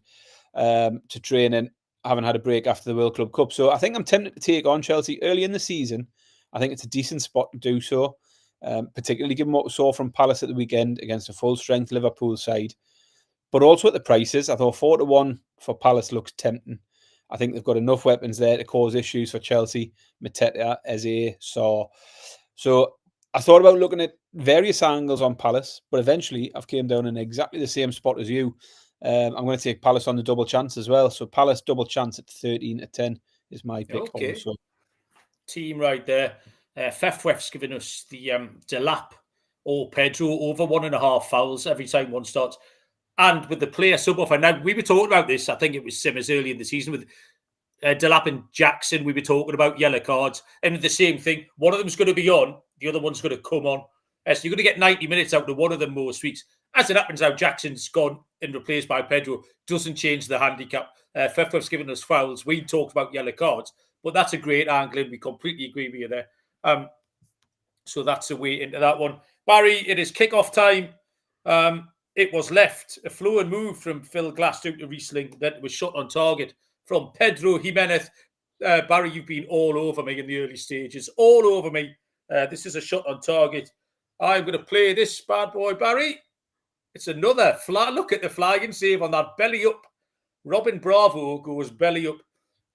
to training, having had a break after the World Club Cup. So I think I'm tempted to take on Chelsea early in the season. I think it's a decent spot to do so, particularly given what we saw from Palace at the weekend against a full-strength Liverpool side. But also at the prices, I thought 4-1 for Palace looks tempting. I think they've got enough weapons there to cause issues for Chelsea, Mateta, Eze, Saw. So I thought about looking at various angles on Palace, but eventually I've came down in exactly the same spot as you. I'm going to take Palace on the double chance as well. So Palace double chance at 13-10 is my pick also. Team right there. Fefwef's giving us the Delap or Pedro over 1.5 fouls every time one starts. And with the player sub-offer, now we were talking about this, I think it was Simmers early in the season with Delap and Jackson, we were talking about yellow cards. And the same thing, one of them's going to be on, the other one's going to come on. So you're going to get 90 minutes out of one of them most weeks. As it happens now, Jackson's gone and replaced by Pedro. Doesn't change the handicap. Fefwef's given us fouls. We talked about yellow cards, but that's a great angle and we completely agree with you there. So that's a way into that one. Barry, it is kick-off time. It was left a flow and move from Phil Glassdown to Riesling that was shot on target from Pedro Jimenez. Barry, you've been all over me in the early stages. All over me. This is a shot on target. I'm going to play this bad boy, Barry. It's another fly. Look at the flying save on that belly up. Robin Bravo goes belly up.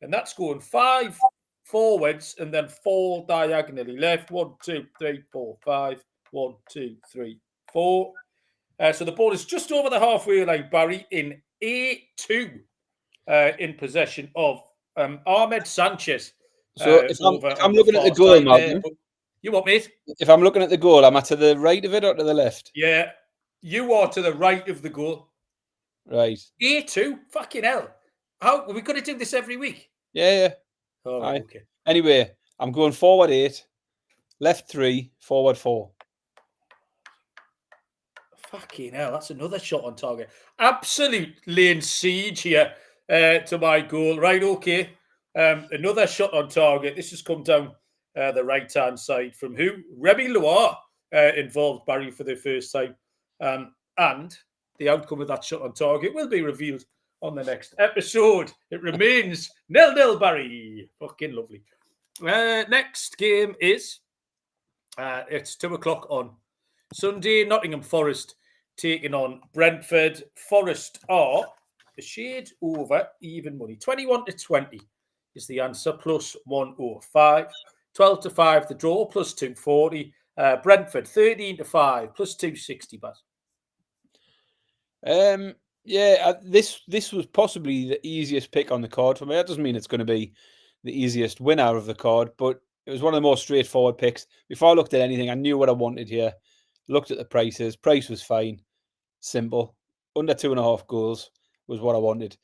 And that's going 5 forwards and then 4 diagonally left. 1, 2, 3, 4, 5. 1, 2, 3, 4. So the ball is just over the halfway line, Barry, in A2 in possession of Ahmed Sanchez. So if I'm looking at the goal, Malcolm, you what, mate? If I'm looking at the goal, am I to the right of it or to the left? Yeah, you are to the right of the goal. Right. A2? Fucking hell. How are we going to do this every week? Yeah. Oh, right, okay. Anyway, I'm going forward 8, left 3, forward 4. Fucking hell, that's another shot on target. Absolute lane siege here to my goal. Right, okay. Another shot on target. This has come down the right-hand side from who? Remy Loire involved Barry for the first time. And the outcome of that shot on target will be revealed on the next episode. It remains 0-0, Barry. Fucking lovely. Next game is, it's 2:00 on Sunday. Nottingham Forest taking on Brentford. Forest are a shade over even money. 21-20 is the answer, plus 105. 12-5 the draw, plus 240. Brentford 13-5, plus 260. Baz. This was possibly the easiest pick on the card for me. That doesn't mean it's going to be the easiest winner of the card, but it was one of the more straightforward picks. Before I looked at anything, I knew what I wanted here. Looked at the prices. Price was fine. Simple. Under 2.5 goals was what I wanted.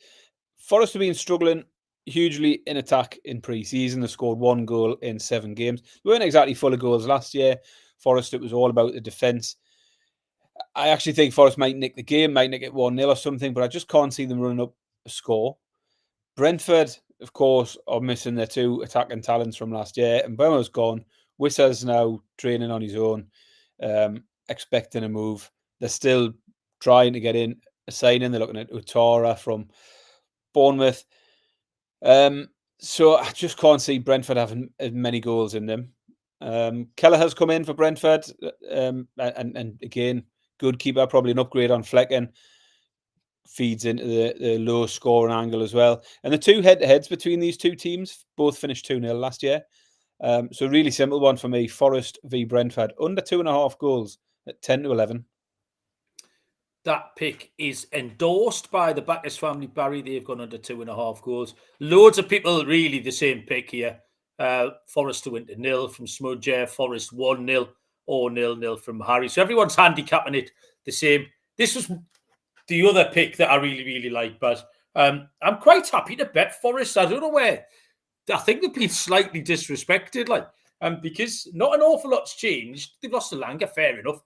Forest have been struggling hugely in attack in pre-season. They scored 1 goal in 7 games. They weren't exactly full of goals last year. Forest, it was all about the defence. I actually think Forest might nick the game, might nick it 1-0 or something, but I just can't see them running up a score. Brentford, of course, are missing their 2 attacking talents from last year, and Bournemouth's gone. Wissa's now training on his own, expecting a move. They're still trying to get in a signing. They're looking at Utara from Bournemouth. So I just can't see Brentford having as many goals in them. Keller has come in for Brentford, and again, good keeper, probably an upgrade on Flecken. Feeds into the low scoring angle as well. And the 2 head-to-heads between these 2 teams both finished 2-0 last year. So really simple one for me. Forest v Brentford, under 2.5 goals at 10-11. That pick is endorsed by the Backus family, Barry. They've gone under 2.5 goals. Loads of people really the same pick here. Forest to win to 0 from Smudger. Forest 1-0 or 0-0 from Harry. So everyone's handicapping it the same. This was the other pick that I really, really like, but I'm quite happy to bet Forest. I don't know where. I think they've been slightly disrespected, because not an awful lot's changed. They've lost Alanga, fair enough.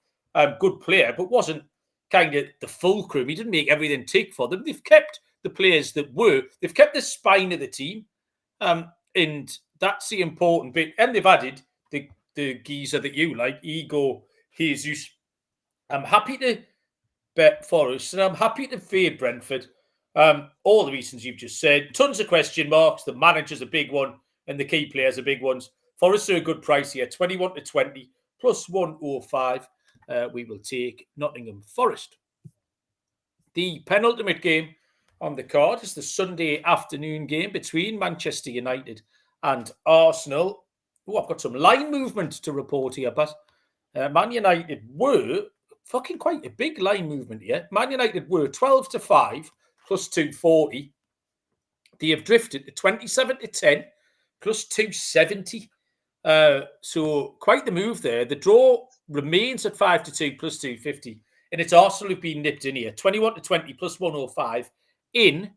Good player, but wasn't kind of the fulcrum. He didn't make everything tick for them. They've kept the players that were. They've kept the spine of the team, and that's the important bit. And they've added the geezer that you like, Igor Jesus. I'm happy to bet Forest, and I'm happy to fade Brentford. All the reasons you've just said. Tons of question marks. The manager's a big one, and the key players are big ones. Forest are a good price here, 21-20 plus 105. We will take Nottingham Forest. The penultimate game on the card is the Sunday afternoon game between Manchester United and Arsenal. Oh, I've got some line movement to report here, but Man United were fucking quite a big line movement here. Man United were 12-5 plus 240. They have drifted to 27-10 plus 270. So quite the move there. The draw remains at 5-2 plus 250. And it's Arsenal who've been nipped in here. 21-20 plus 105 in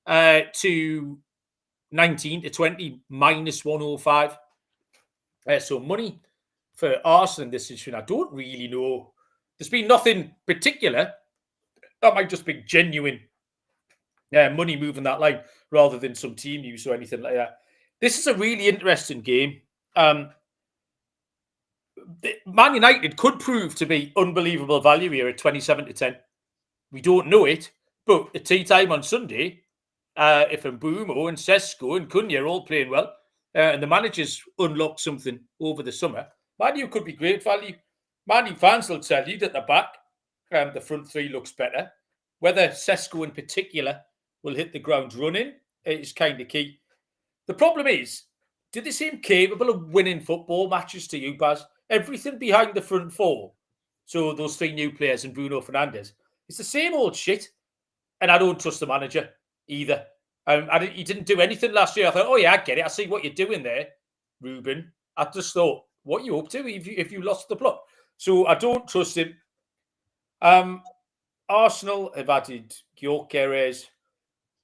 to 19-20 minus 105. So money for Arsenal in this situation. I don't really know. There's been nothing particular. That might just be genuine money moving that line rather than some team use or anything like that. This is a really interesting game. Man United could prove to be unbelievable value here at 27-10. We don't know it, but at tea time on Sunday, if Mbumo and Sesko and Cunha are all playing well, and the managers unlocked something over the summer, Man U could be great value. Man U fans will tell you that the back, the front three looks better. Whether Sesko in particular will hit the ground running is kind of key. The problem is, do they seem capable of winning football matches to you, Baz? Everything behind the front four, so those 3 new players and Bruno Fernandes, it's the same old shit. And I don't trust the manager either. He didn't do anything last year. I thought, oh yeah, I get it. I see what you're doing there, Ruben. I just thought, what are you up to if you lost the plot? So I don't trust him. Arsenal have added Gyökeres,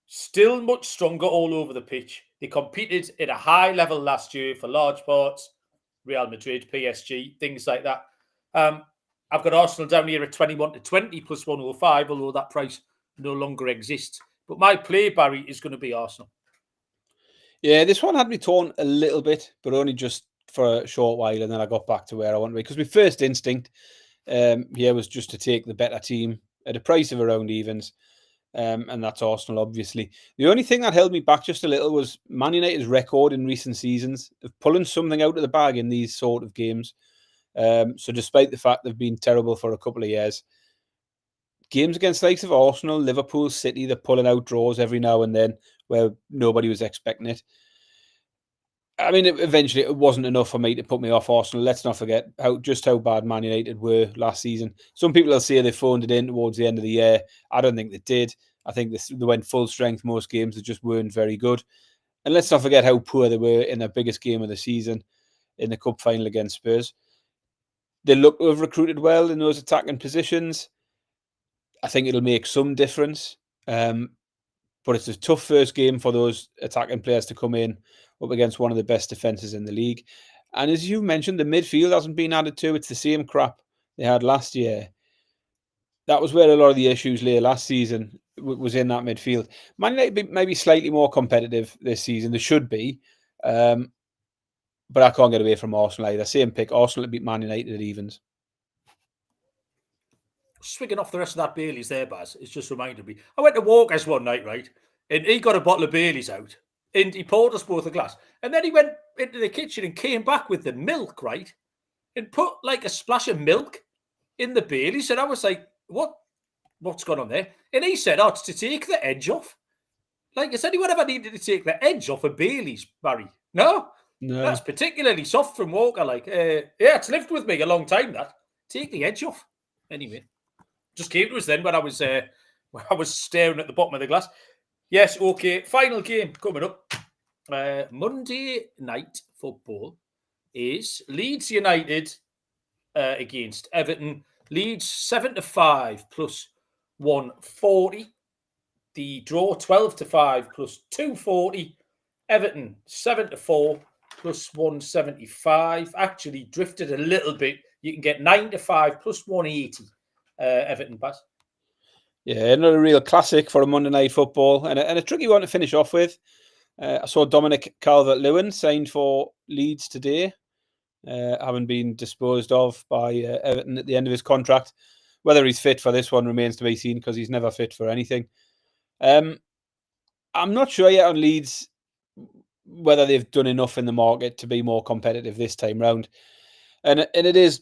still much stronger all over the pitch. They competed at a high level last year for large parts. Real Madrid, PSG, things like that. I've got Arsenal down here at 21-20 plus 105, although that price no longer exists. But my play, Barry, is going to be Arsenal. Yeah, this one had me torn a little bit, but only just for a short while, and then I got back to where I want to be. Because my first instinct here was just to take the better team at a price of around evens. And that's Arsenal, obviously. The only thing that held me back just a little was Man United's record in recent seasons of pulling something out of the bag in these sort of games. So despite the fact they've been terrible for a couple of years, games against the likes of Arsenal, Liverpool, City, they're pulling out draws every now and then where nobody was expecting it. I mean, eventually it wasn't enough for me to put me off Arsenal. Let's not forget how bad Man United were last season. Some people will say they phoned it in towards the end of the year. I don't think they did. I think they went full strength most games. They just weren't very good. And let's not forget how poor they were in their biggest game of the season in the cup final against Spurs. They look to have recruited well in those attacking positions. I think it'll make some difference. But it's a tough first game for those attacking players to come in up against one of the best defences in the league. And as you mentioned, the midfield hasn't been added to. It's the same crap they had last year. That was where a lot of the issues lay last season, was in that midfield. Man United maybe slightly more competitive this season. They should be. But I can't get away from Arsenal either. Same pick. Arsenal to beat Man United at evens. Swigging off the rest of that Baileys there, Baz, it's just reminded me. I went to Walker's one night, right? And he got a bottle of Baileys out. And he poured us both a glass. And then he went into the kitchen and came back with the milk, right? And put like a splash of milk in the Baileys. And I was like, what's going on there? And he said, it's to take the edge off. Like, has anyone ever needed to take the edge off a Baileys, Barry? No? That's particularly soft from Walker. Like, it's lived with me a long time, that. Take the edge off. Anyway, just came to us then when I was staring at the bottom of the glass. Yes, okay. Final game coming up. Monday night football is Leeds United against Everton. Leeds 7-5 plus 140. The draw 12-5 plus 240. Everton 7-4 plus 175. Actually drifted a little bit. You can get 9-5 plus 180. Everton pass. Yeah, another real classic for a Monday night football, and a tricky one to finish off with. I saw Dominic Calvert-Lewin signed for Leeds today, having been disposed of by Everton at the end of his contract. Whether he's fit for this one remains to be seen, because he's never fit for anything. I'm not sure yet on Leeds whether they've done enough in the market to be more competitive this time round. And it is,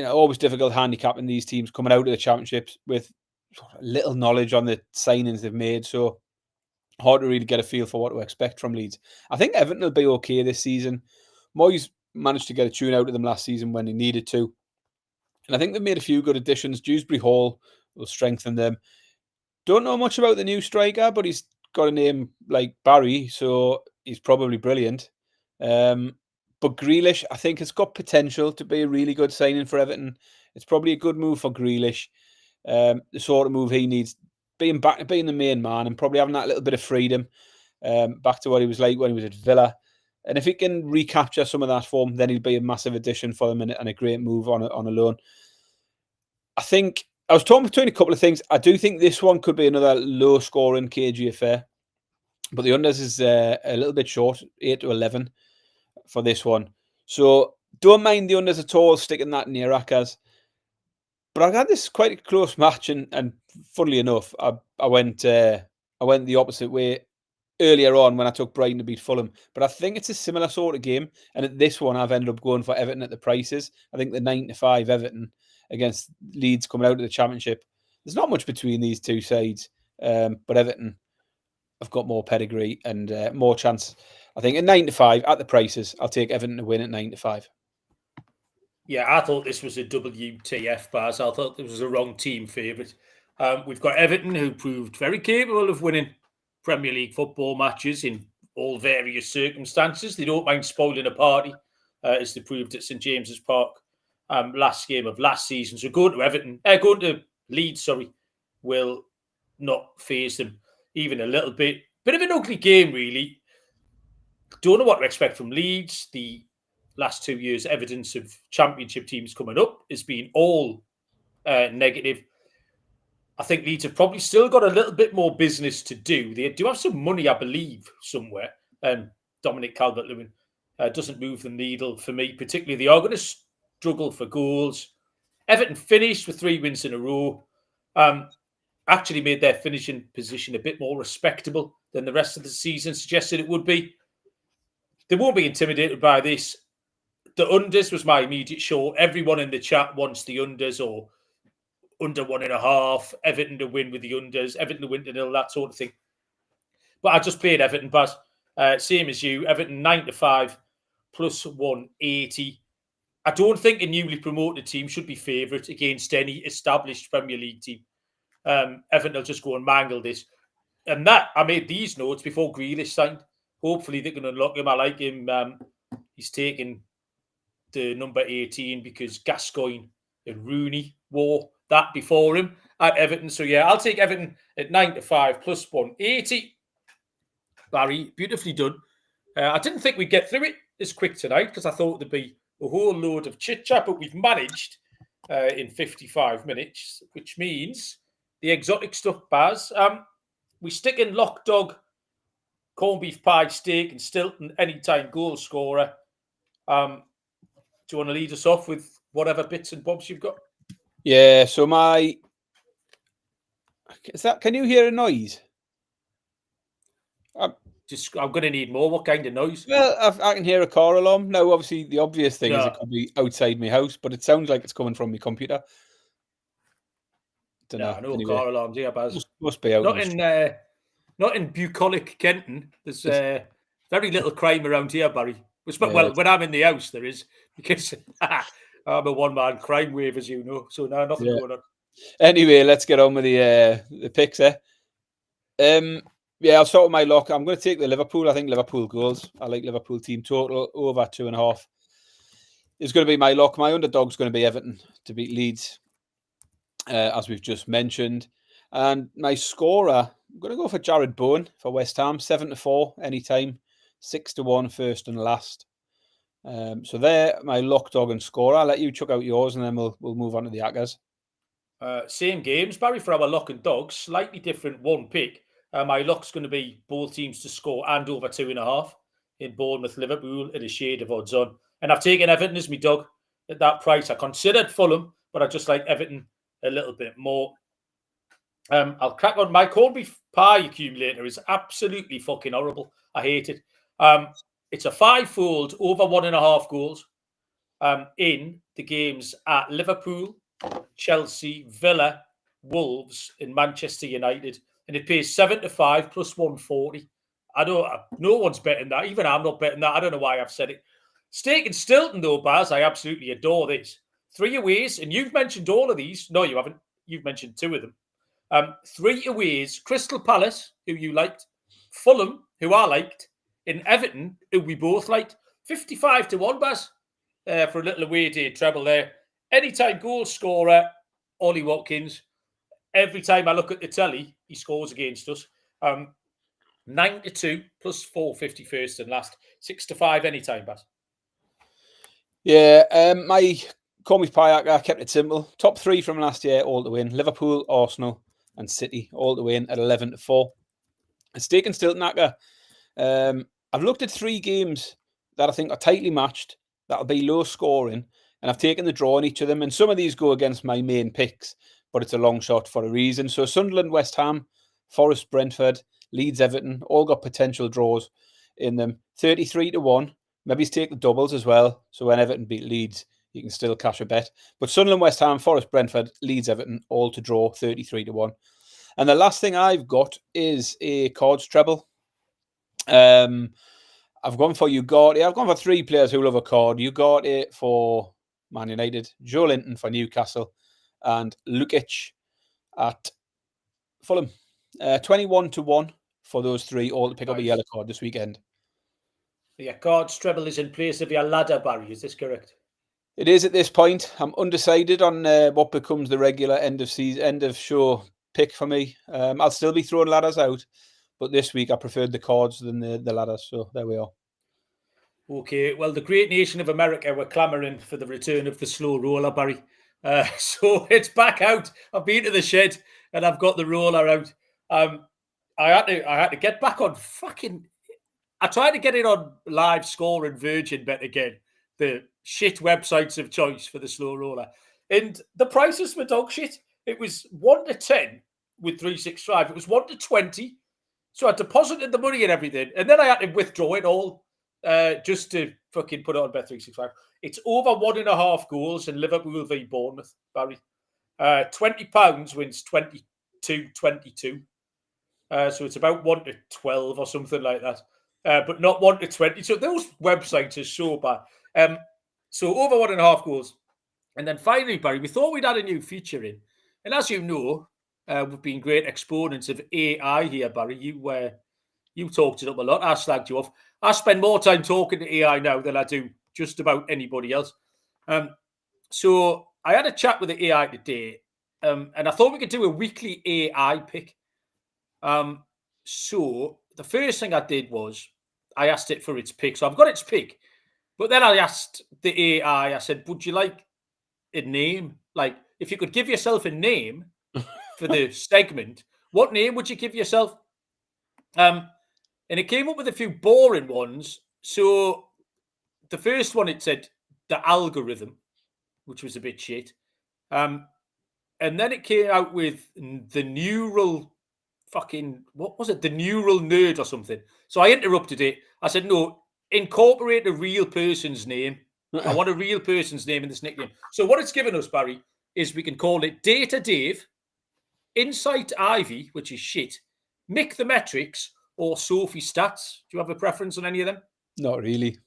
always difficult handicapping these teams coming out of the championships with little knowledge on the signings they've made. So hard to really get a feel for what to expect from Leeds. I think Everton will be okay this season. Moyes managed to get a tune out of them last season when he needed to. And I think they've made a few good additions. Dewsbury Hall will strengthen them. Don't know much about the new striker, but he's got a name like Barry, so he's probably brilliant. But Grealish, I think, has got potential to be a really good signing for Everton. It's probably a good move for Grealish. The sort of move he needs, being the main man and probably having that little bit of freedom, back to what he was like when he was at Villa. And if he can recapture some of that form, then he'll be a massive addition for them and a great move on a loan. I think I was torn between a couple of things. I do think this one could be another low-scoring, cagey affair, but the unders is a little bit short, 8-11 for this one. So don't mind the unders at all, sticking that near Rakas. But I had this quite a close match, and funnily enough, I went the opposite way earlier on when I took Brighton to beat Fulham. But I think it's a similar sort of game, and at this one, I've ended up going for Everton at the prices. I think the 9-5 Everton against Leeds coming out of the Championship. There's not much between these two sides, but Everton have got more pedigree and more chance. I think at 9-5 at the prices, I'll take Everton to win at 9-5. Yeah, I thought this was a WTF, Baz. I thought this was a wrong team favourite. We've got Everton, who proved very capable of winning Premier League football matches in all various circumstances. They don't mind spoiling a party, as they proved at St James's Park last game of last season. So going to Leeds, will not faze them even a little bit. Bit of an ugly game, really. Don't know what to expect from Leeds. The last 2 years, evidence of championship teams coming up has been all negative. I think Leeds have probably still got a little bit more business to do. They do have some money, I believe, somewhere. Dominic Calvert-Lewin doesn't move the needle for me, particularly. They are going to struggle for goals. Everton finished with 3 wins in a row. Actually made their finishing position a bit more respectable than the rest of the season suggested it would be. They won't be intimidated by this. The unders was my immediate short. Everyone in the chat wants the unders or under 1.5. Everton to win with the unders. Everton to win to 0, that sort of thing. But I just played Everton, Baz. Same as you. Everton 9-5 plus 180. I don't think a newly promoted team should be favourite against any established Premier League team. Everton will just go and mangle this. And that, I made these notes before Grealish signed. Hopefully they can unlock him. I like him. He's taking the number 18 because Gascoigne and Rooney wore that before him at Everton. So yeah, I'll take Everton at 9-5 plus 180. Barry, beautifully done. I didn't think we'd get through it. as quick tonight because I thought there'd be a whole load of chit-chat, but we've managed in 55 minutes, which means the exotic stuff, Baz. We stick in lock dog, corned beef pie, steak, and Stilton anytime goal scorer. Do you want to lead us off with whatever bits and bobs you've got? Yeah, so can you hear a noise? I'm going to need more. What kind of noise? Well, I can hear a car alarm. Now, obviously, the obvious thing is it could be outside my house, but it sounds like it's coming from my computer. Don't know. No Anyway, car alarms here, Baz. Must be out. Not in bucolic Kenton. There's very little crime around here, Barry. Well, when I'm in the house, there is, because I'm a one-man crime wave, as you know. So now nothing going on. Anyway, let's get on with the picks. Yeah, I'll start with my lock. I'm going to take the Liverpool. I think Liverpool goals. I like Liverpool team total over 2.5. It's going to be my lock. My underdog's going to be Everton to beat Leeds, as we've just mentioned. And my scorer, I'm going to go for Jared Bowen for West Ham, 7-4 anytime, 6-1 first and last. So there, my lock, dog, and scorer. I'll let you chuck out yours, and then we'll move on to the Ackers. Same games, Barry, for our lock and dog. Slightly different one pick. My lock's going to be both teams to score and over 2.5 in Bournemouth, Liverpool at a shade of odds on. And I've taken Everton as my dog at that price. I considered Fulham, but I just like Everton a little bit more. I'll crack on. My corned beef pie accumulator is absolutely fucking horrible. I hate it. It's a 5-fold over 1.5 goals in the games at Liverpool, Chelsea, Villa, Wolves, and Manchester United. And it pays 7-5 plus 140. No one's betting that. Even I'm not betting that. I don't know why I've said it. Steak and Stilton, though, Baz, I absolutely adore this. 3 aways, and you've mentioned all of these. No, you haven't. You've mentioned 2 of them. 3 aways, Crystal Palace, who you liked, Fulham, who I liked, and Everton, who we both liked. 55-1, Baz, for a little away day treble there. Anytime goal scorer, Ollie Watkins. Every time I look at the telly, he scores against us. 9-2 plus 450 first and last. 6-5 anytime, Baz. Yeah, my corned beef pie, I kept it simple. Top 3 from last year, all to win. Liverpool, Arsenal, and City, all to win at 11-4. Steak and Stilton Acker. I've looked at 3 games that I think are tightly matched. That'll be low scoring, and I've taken the draw on each of them. And some of these go against my main picks, but it's a long shot for a reason. So Sunderland, West Ham, Forest, Brentford, Leeds, Everton, all got potential draws in them. 33-1. Maybe take the doubles as well. So when Everton beat Leeds, you can still cash a bet. But Sunderland, West Ham, Forest, Brentford, Leeds, Everton, all to draw 33-1. And the last thing I've got is a cards treble. I've gone for Ugarte. I've gone for 3 players who love a card. Ugarte for Man United, Joe Linton for Newcastle, and Lukic at Fulham. 21-1 for those 3, all to pick up a yellow card this weekend. Yeah, cards treble is in place of your ladder, Barry. Is this correct? It is at this point. I'm undecided on what becomes the regular end of show pick for me. I'll still be throwing ladders out, but this week I preferred the cards than the ladders. So there we are. Okay, well, the great nation of America were clamouring for the return of the slow roller, Barry. So it's back out. I've been to the shed and I've got the roller out. I had to get back on fucking. I tried to get it on Live Score and Virgin Bet again, the shit websites of choice for the slow roller, and the prices were dog shit. It was 1-10 with 365. It was 1-20. So I deposited the money and everything, and then I had to withdraw it all just to fucking put it on Bet365. It's over 1.5 goals in Liverpool v Bournemouth, Barry. £20 wins 22-22. So it's about 1-12 or something like that. But not 1-20. So those websites are so bad. So over 1.5 goals. And then finally, Barry, we thought we'd add a new feature in. And as you know, we've been great exponents of AI here, Barry. You talked it up a lot. I slagged you off. I spend more time talking to AI now than I do just about anybody else. So I had a chat with the AI today, and I thought we could do a weekly AI pick. So the first thing I did was I asked it for its pick. So I've got its pick. But then I asked the AI, I said, would you like a name? Like, if you could give yourself a name for the segment, what name would you give yourself? And it came up with a few boring ones. So the first one, it said the algorithm, which was a bit shit. And then it came out with the neural what was it? The neural nerd or something. So I interrupted it. I said, no, incorporate a real person's name. I want a real person's name in this nickname. So what it's given us, Barry, is we can call it Data Dave, Insight Ivy, which is shit, Mick the Metrics, or Sophie Stats. Do you have a preference on any of them? Not really.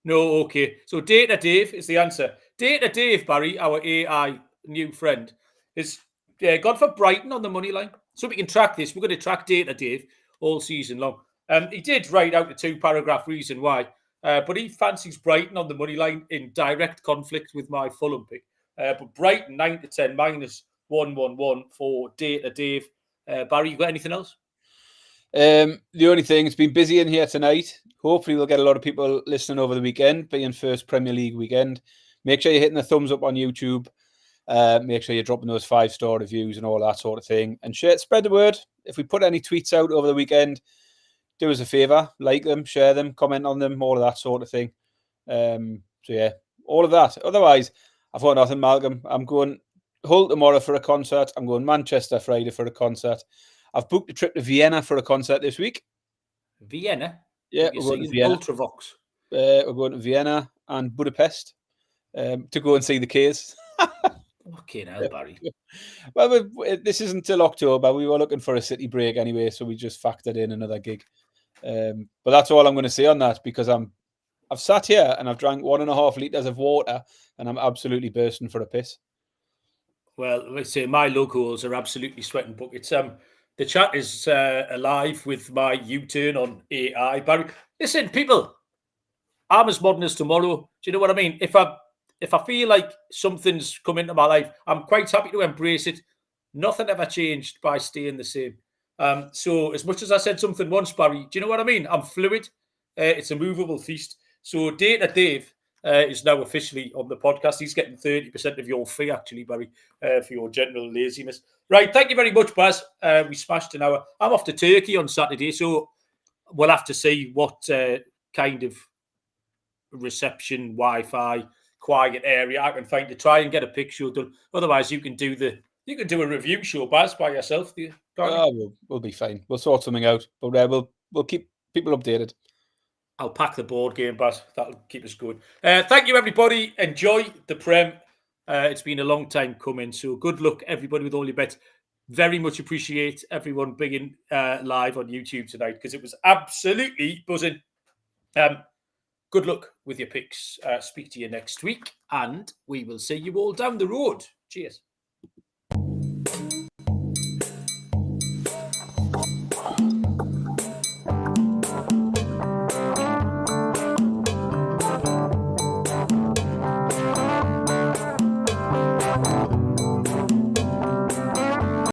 No, okay. So Data Dave is the answer. Data Dave, Barry, our AI new friend, is gone for Brighton on the money line. So we can track this. We're going to track Data Dave all season long. He did write out a 2-paragraph reason why, but he fancies Brighton on the money line in direct conflict with my Fulham pick. But Brighton 9 to 10 minus 111 for Data Dave. Barry, you got anything else? The only thing, it's been busy in here tonight. Hopefully we'll get a lot of people listening over the weekend, being first Premier League weekend. Make sure you're hitting the thumbs up on YouTube. Make sure you're dropping those 5-star reviews and all that sort of thing. And spread the word. If we put any tweets out over the weekend, do us a favour, like them, share them, comment on them, all of that sort of thing. So yeah, all of that. Otherwise, I've got nothing, Malcolm. I'm going Hull tomorrow for a concert. I'm going Manchester Friday for a concert. I've booked a trip to Vienna for a concert this week. Vienna? Yeah, we're going to Vienna. Ultravox. We're going to Vienna and Budapest to go and see the K's. Okay, now, Barry. Well, this isn't till October. We were looking for a city break anyway, so we just factored in another gig. But that's all I'm going to say on that, because I've sat here and I've drank 1.5 litres of water and I'm absolutely bursting for a piss. Well, let's say my locals are absolutely sweating buckets. The chat is alive with my U-turn on AI. Barry, listen, people, I'm as modern as tomorrow. Do you know what I mean? If I feel like something's come into my life, I'm quite happy to embrace it. Nothing ever changed by staying the same. So as much as I said something once, Barry, do you know what I mean? I'm fluid. It's a movable feast. So Data Dave is now officially on the podcast. He's getting 30% of your fee, actually, Barry, for your general laziness. Right, thank you very much, Baz. We smashed an hour. I'm off to Turkey on Saturday, so we'll have to see what kind of reception, Wi-Fi, quiet area I can find to try and get a picture done. Otherwise, you can do a review show, Baz, by yourself. We'll be fine. We'll sort something out, but we'll keep people updated. I'll pack the board game, Baz. That'll keep us going. Thank you, everybody. Enjoy the Prem. It's been a long time coming, so good luck, everybody, with all your bets. Very much appreciate everyone being live on YouTube tonight, because it was absolutely buzzing. Good luck with your picks. Speak to you next week, and we will see you all down the road. Cheers.